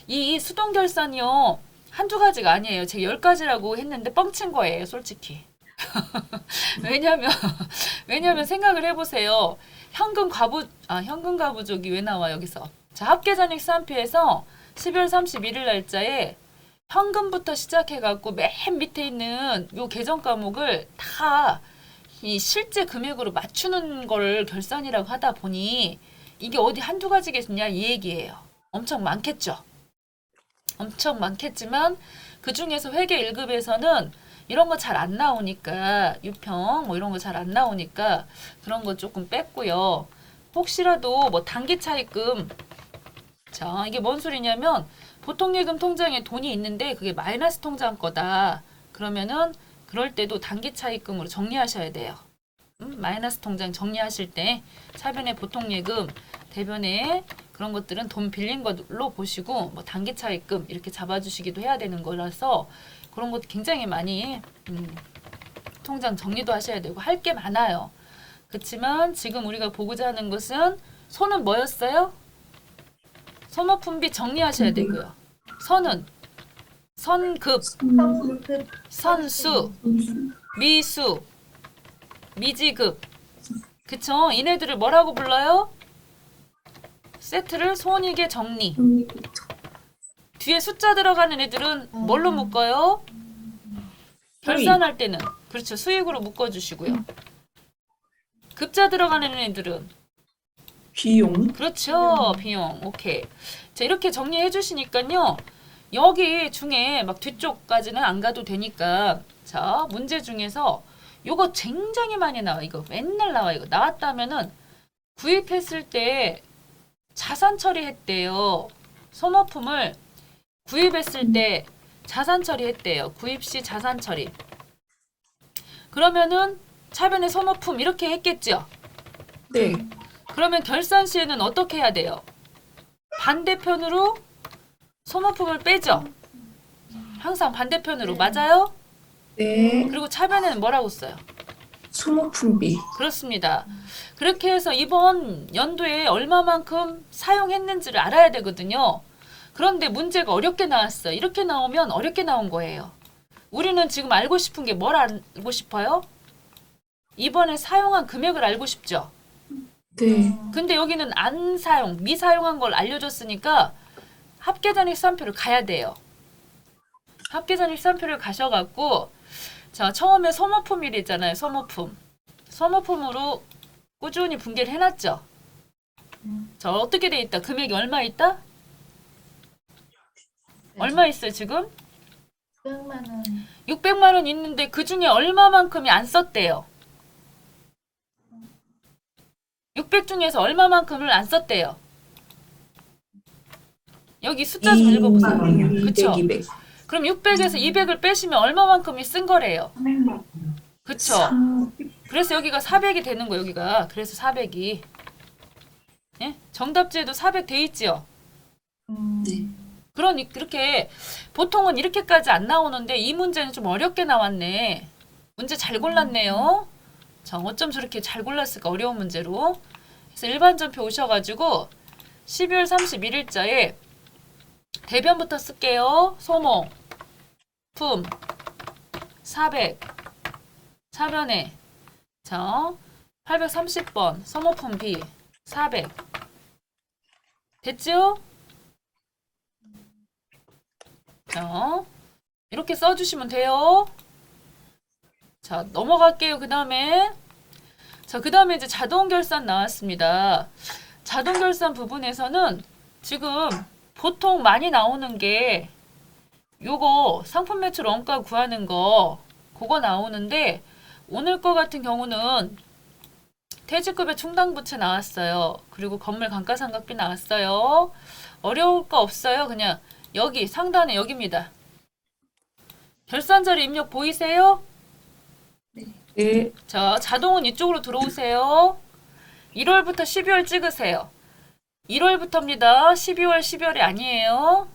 이 수동 결산이요. 한두 가지가 아니에요. 제가 10가지라고 했는데 뻥친 거예요, 솔직히. 왜냐면 생각을 해보세요. 현금 과부족이 왜 나와 여기서? 자, 합계잔액 사안표에서 12월 31일 날짜에 현금부터 시작해갖고 맨 밑에 있는 요 계정 과목을 다 이 실제 금액으로 맞추는 걸 결산이라고 하다 보니 이게 어디 한두 가지겠냐 이 얘기예요. 엄청 많겠죠. 엄청 많겠지만 그 중에서 회계 1급에서는 이런 거 잘 안 나오니까 유평 뭐 이런 거 잘 안 나오니까 그런 거 조금 뺐고요. 혹시라도 뭐 단기 차입금, 자 이게 뭔 소리냐면 보통 예금 통장에 돈이 있는데 그게 마이너스 통장 거다. 그러면은 그럴 때도 단기 차입금으로 정리하셔야 돼요. 마이너스 통장 정리하실 때 차변에 보통 예금, 대변에 그런 것들은 돈 빌린 걸로 보시고 뭐 단기 차입금 이렇게 잡아주시기도 해야 되는 거라서 그런 것도 굉장히 많이 통장 정리도 하셔야 되고 할 게 많아요. 그렇지만 지금 우리가 보고자 하는 것은 소는 뭐였어요? 소모품비 정리하셔야 되고요. 선은 선급, 선수, 미수, 미지급. 그쵸? 이네들을 뭐라고 불러요? 세트를 손익의 정리. 뒤에 숫자 들어가는 애들은 뭘로 묶어요? 결산할 때는 그렇죠. 수익으로 묶어주시고요. 급자 들어가는 애들은 비용. 그렇죠. 비용. 오케이. 자, 이렇게 정리해 주시니까요. 여기 중에 막 뒤쪽까지는 안 가도 되니까 자, 문제 중에서 요거 굉장히 많이 나와. 이거 맨날 나와. 이거 나왔다면은 구입했을 때 자산 처리했대요. 소모품을 구입했을 때 자산 처리했대요. 구입 시 자산 처리. 그러면은 차변에 소모품 이렇게 했겠죠? 네. 그러면 결산 시에는 어떻게 해야 돼요? 반대편으로 소모품을 빼죠? 항상 반대편으로. 맞아요? 네. 그리고 차변에는 뭐라고 써요? 소모품비. 그렇습니다. 그렇게 해서 이번 연도에 얼마만큼 사용했는지를 알아야 되거든요. 그런데 문제가 어렵게 나왔어요. 이렇게 나오면 어렵게 나온 거예요. 우리는 지금 알고 싶은 게 뭘 알고 싶어요? 이번에 사용한 금액을 알고 싶죠? 네. 근데 여기는 안 사용, 미사용한 걸 알려줬으니까 합계잔액 수산표를 가야 돼요. 합계잔액 수산표를 가셔갖고 자, 처음에 소모품이랬잖아요. 소모품. 소모품으로 꾸준히 분계를 해놨죠. 자, 어떻게 돼 있다? 금액이 얼마 있다? 얼마 있어요, 지금? 600만 원. 600만 원 있는데 그 중에 얼마만큼이 안 썼대요? 600 중에서 얼마만큼을 안 썼대요? 여기 숫자 좀 읽어보세요. 200, 그쵸? 200. 그럼 600에서 200을 빼시면 얼마만큼이 쓴 거래요? 그쵸? 그래서 여기가 400이 되는 거 여기가. 그래서 400이. 예? 정답지에도 400 돼 있지요? 네. 그러니 그렇게 보통은 이렇게까지 안 나오는데 이 문제는 좀 어렵게 나왔네. 문제 잘 골랐네요. 자, 어쩜 저렇게 잘 골랐을까? 어려운 문제로. 그래서 일반전표 오셔가지고 12월 31일자에 대변부터 쓸게요. 소모, 품, 400, 차변에. 자, 830번 소모품 B 400. 됐죠? 자, 이렇게 써주시면 돼요. 자, 넘어갈게요. 그 다음에 이제 자동 결산 나왔습니다. 자동 결산 부분에서는 지금 보통 많이 나오는 게 요거 상품 매출 원가 구하는 거 그거 나오는데 오늘 거 같은 경우는 퇴직급여 충당부채 나왔어요. 그리고 건물 감가상각비 나왔어요. 어려울 거 없어요. 그냥 여기 상단에 여기입니다. 결산자료 입력 보이세요? 네. 자, 자동은 이쪽으로 들어오세요. 1월부터 12월 찍으세요. 1월부터입니다. 12월, 12월이 아니에요.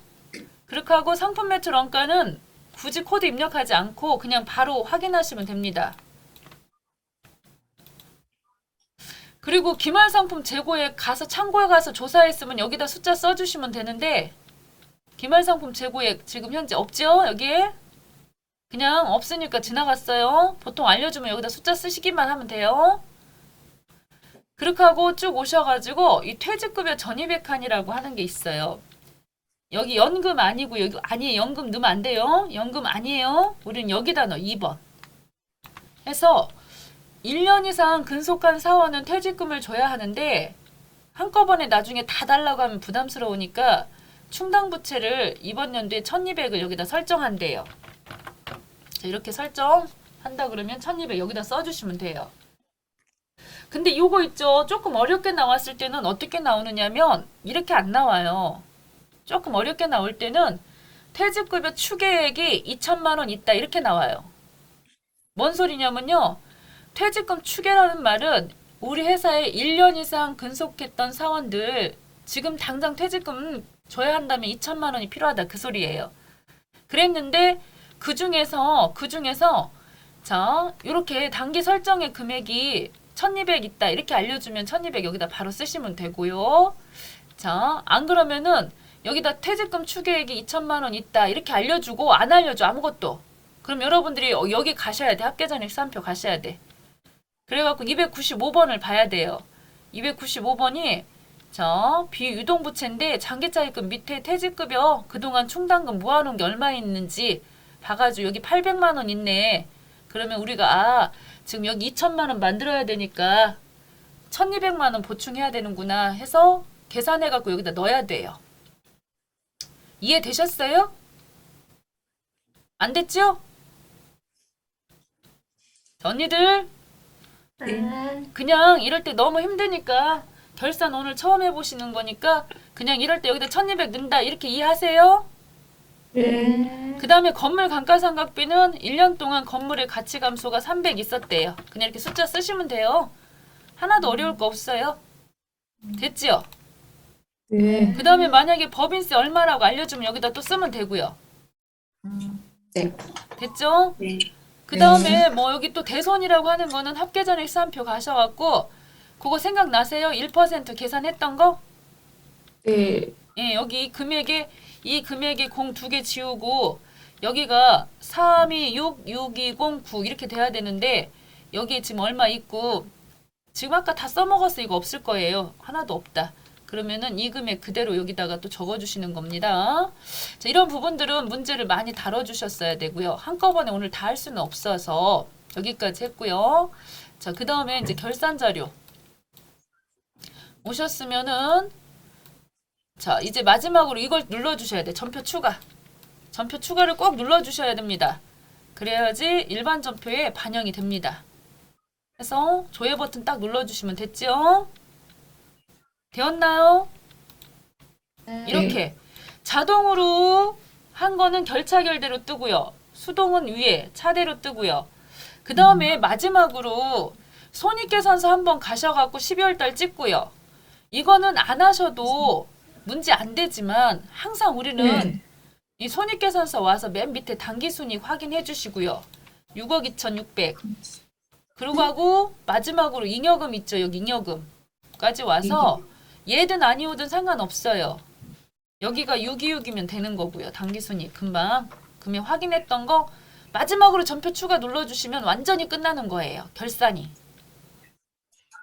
그렇게 하고 상품 매출 원가는 굳이 코드 입력하지 않고 그냥 바로 확인하시면 됩니다. 그리고 기말상품 재고에 가서 창고에 가서 조사했으면 여기다 숫자 써주시면 되는데 기말상품 재고에 지금 현재 없죠? 여기에? 그냥 없으니까 지나갔어요. 보통 알려주면 여기다 숫자 쓰시기만 하면 돼요. 그렇게 하고 쭉 오셔가지고 이 퇴직급여 전입액칸이라고 하는 게 있어요. 여기 연금 아니고 여기 아니에요. 연금 넣으면 안 돼요. 연금 아니에요. 우리는 여기다 넣어 2번. 해서 1년 이상 근속한 사원은 퇴직금을 줘야 하는데 한꺼번에 나중에 다 달라고 하면 부담스러우니까 충당부채를 이번 연도에 1200을 여기다 설정한대요. 자, 이렇게 설정한다 그러면 1200 여기다 써주시면 돼요. 근데 요거 있죠. 조금 어렵게 나왔을 때는 어떻게 나오느냐면 이렇게 안 나와요. 조금 어렵게 나올 때는 퇴직급여 추계액이 2천만 원 있다 이렇게 나와요. 뭔 소리냐면요. 퇴직금 추계라는 말은 우리 회사에 1년 이상 근속했던 사원들 지금 당장 퇴직금 줘야 한다면 2천만 원이 필요하다 그 소리예요. 그랬는데 그 중에서 자 이렇게 단기 설정의 금액이 1200 있다 이렇게 알려주면 1200 여기다 바로 쓰시면 되고요. 자, 안 그러면은 여기다 퇴직금 추계액이 2천만 원 있다 이렇게 알려주고 안 알려줘 아무것도. 그럼 여러분들이 여기 가셔야 돼. 합계전액 수한표 가셔야 돼. 그래갖고 295번을 봐야 돼요. 295번이 자 비유동부채인데 장기차입금 밑에 퇴직급여 그동안 충당금 모아놓은 게 얼마 있는지 봐가지고 여기 800만 원 있네. 그러면 우리가 지금 여기 2천만 원 만들어야 되니까 1200만 원 보충해야 되는구나 해서 계산해갖고 여기다 넣어야 돼요. 이해되셨어요? 안 됐죠? 언니들 네. 그냥 이럴 때 너무 힘드니까 결산 오늘 처음 해보시는 거니까 그냥 이럴 때 여기다 1200 넣는다 이렇게 이해하세요? 네. 그 다음에 건물 감가상각비는 1년 동안 건물의 가치 감소가 300 있었대요. 그냥 이렇게 숫자 쓰시면 돼요. 하나도 어려울 거 없어요. 됐지요? 네. 그 다음에 만약에 법인세 얼마라고 알려주면 여기다 또 쓰면 되고요. 네. 됐죠? 네. 그 다음에 뭐 여기 또 대손이라고 하는 거는 합계전액 수한표 가셔갖고 그거 생각나세요? 1% 계산했던 거? 네. 예, 여기 이 금액에 0 2개 지우고 여기가 326, 6209 이렇게 돼야 되는데 여기에 지금 얼마 있고 지금 아까 다 써먹었어. 이거 없을 거예요. 하나도 없다. 그러면은 이 금액 그대로 여기다가 또 적어주시는 겁니다. 자, 이런 부분들은 문제를 많이 다뤄주셨어야 되고요. 한꺼번에 오늘 다 할 수는 없어서 여기까지 했고요. 자, 그 다음에 이제 결산 자료 오셨으면은 자, 이제 마지막으로 이걸 눌러주셔야 돼. 전표 추가. 전표 추가를 꼭 눌러주셔야 됩니다. 그래야지 일반 전표에 반영이 됩니다. 그래서 조회 버튼 딱 눌러주시면 됐죠? 되었나요? 네. 이렇게 자동으로 한 거는 결차결대로 뜨고요. 수동은 위에 차대로 뜨고요. 그 다음에 마지막으로 손익계산서 한번 가셔갖고 12월 달 찍고요. 이거는 안 하셔도 문제 안 되지만 항상 우리는 네. 이 손익계산서 와서 맨 밑에 당기순이익 확인해 주시고요. 6억 2,600 그러고 하고 마지막으로 잉여금 있죠. 여기 잉여금까지 와서 얘든 아니오든 상관없어요. 여기가 626이면 되는 거고요. 당기순이 금방 그러면 확인했던 거 마지막으로 전표 추가 눌러주시면 완전히 끝나는 거예요. 결산이.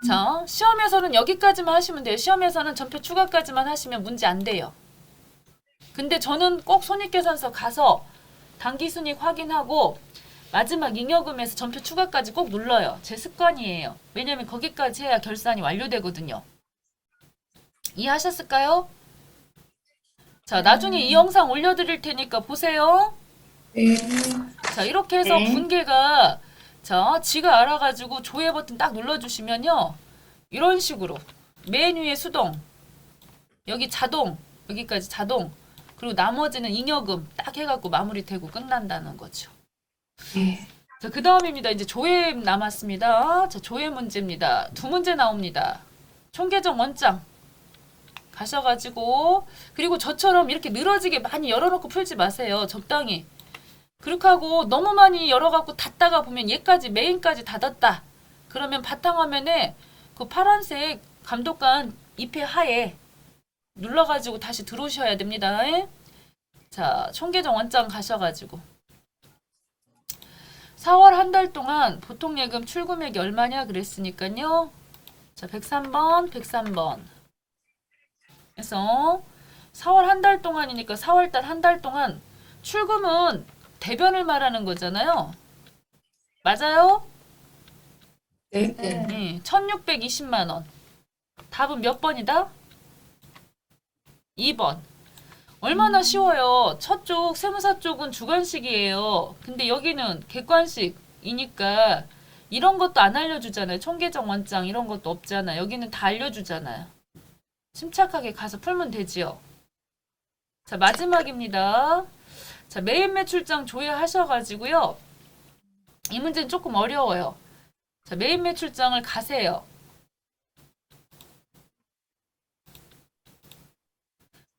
자, 시험에서는 여기까지만 하시면 돼요. 시험에서는 전표 추가까지만 하시면 문제 안 돼요. 근데 저는 꼭 손익계산서 가서 당기순이익 확인하고 마지막 잉여금에서 전표 추가까지 꼭 눌러요. 제 습관이에요. 왜냐면 거기까지 해야 결산이 완료되거든요. 이해하셨을까요? 자, 나중에 이 영상 올려드릴 테니까 보세요. 네. 자, 이렇게 해서 네. 분계가 자, 지가 알아가지고 조회 버튼 딱 눌러주시면요. 이런 식으로 맨 위에 수동, 여기 자동, 여기까지 자동, 그리고 나머지는 잉여금 딱 해갖고 마무리되고 끝난다는 거죠. 네. 자, 그 다음입니다. 이제 조회 남았습니다. 자, 조회 문제입니다. 두 문제 나옵니다. 총계정 원장 가셔가지고 그리고 저처럼 이렇게 늘어지게 많이 열어놓고 풀지 마세요. 적당히. 그렇게 하고 너무 많이 열어갖고 닫다가 보면 얘까지 메인까지 닫았다. 그러면 바탕화면에 그 파란색 감독관 잎의 하에 눌러가지고 다시 들어오셔야 됩니다. 자, 총계정 원장 가셔가지고 4월 한 달 동안 보통 예금 출금액이 얼마냐 그랬으니까요. 자, 103번, 103번. 그래서 4월 한 달 동안이니까 4월달 한 달 동안 출금은 대변을 말하는 거잖아요. 맞아요? 네. 네. 네, 1620만 원. 답은 몇 번이다? 2번. 얼마나 쉬워요. 첫 쪽, 세무사 쪽은 주관식이에요. 근데 여기는 객관식이니까 이런 것도 안 알려주잖아요. 총계정 원장 이런 것도 없잖아. 여기는 다 알려주잖아요. 침착하게 가서 풀면 되지요. 자, 마지막입니다. 자, 매일 매출장 조회하셔가지고요. 이 문제는 조금 어려워요. 자, 매일 매출장을 가세요.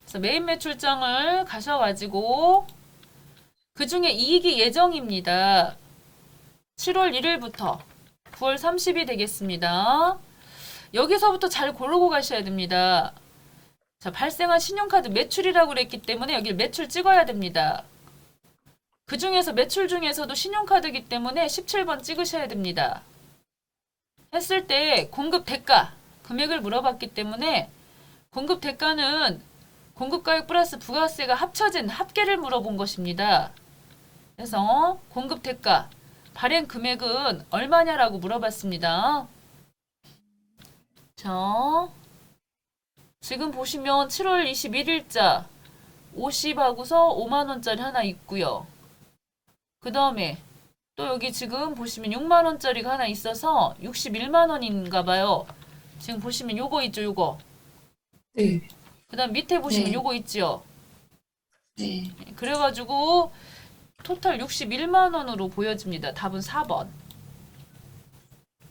그래서 메인 매출장을 가셔가지고 그 중에 이익이 예정입니다. 7월 1일부터 9월 30일 되겠습니다. 여기서부터 잘 고르고 가셔야 됩니다. 자, 발생한 신용카드 매출이라고 그랬기 때문에 여기 매출 찍어야 됩니다. 그 중에서 매출 중에서도 신용카드이기 때문에 17번 찍으셔야 됩니다. 했을 때 공급 대가 금액을 물어봤기 때문에 공급 대가는 공급가액 플러스 부가세가 합쳐진 합계를 물어본 것입니다. 그래서 공급 대가 발행 금액은 얼마냐라고 물어봤습니다. 자, 지금 보시면 7월 21일자 50하고서 5만원짜리 하나 있고요. 그 다음에 또 여기 지금 보시면 6만원짜리가 하나 있어서 61만원인가 봐요. 지금 보시면 요거 있죠, 요거. 네. 그 다음 밑에 보시면 네. 요거 있죠. 네. 그래가지고 토탈 61만원으로 보여집니다. 답은 4번.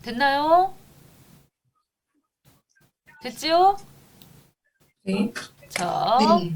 됐나요? 됐지요? 네. 자, 네.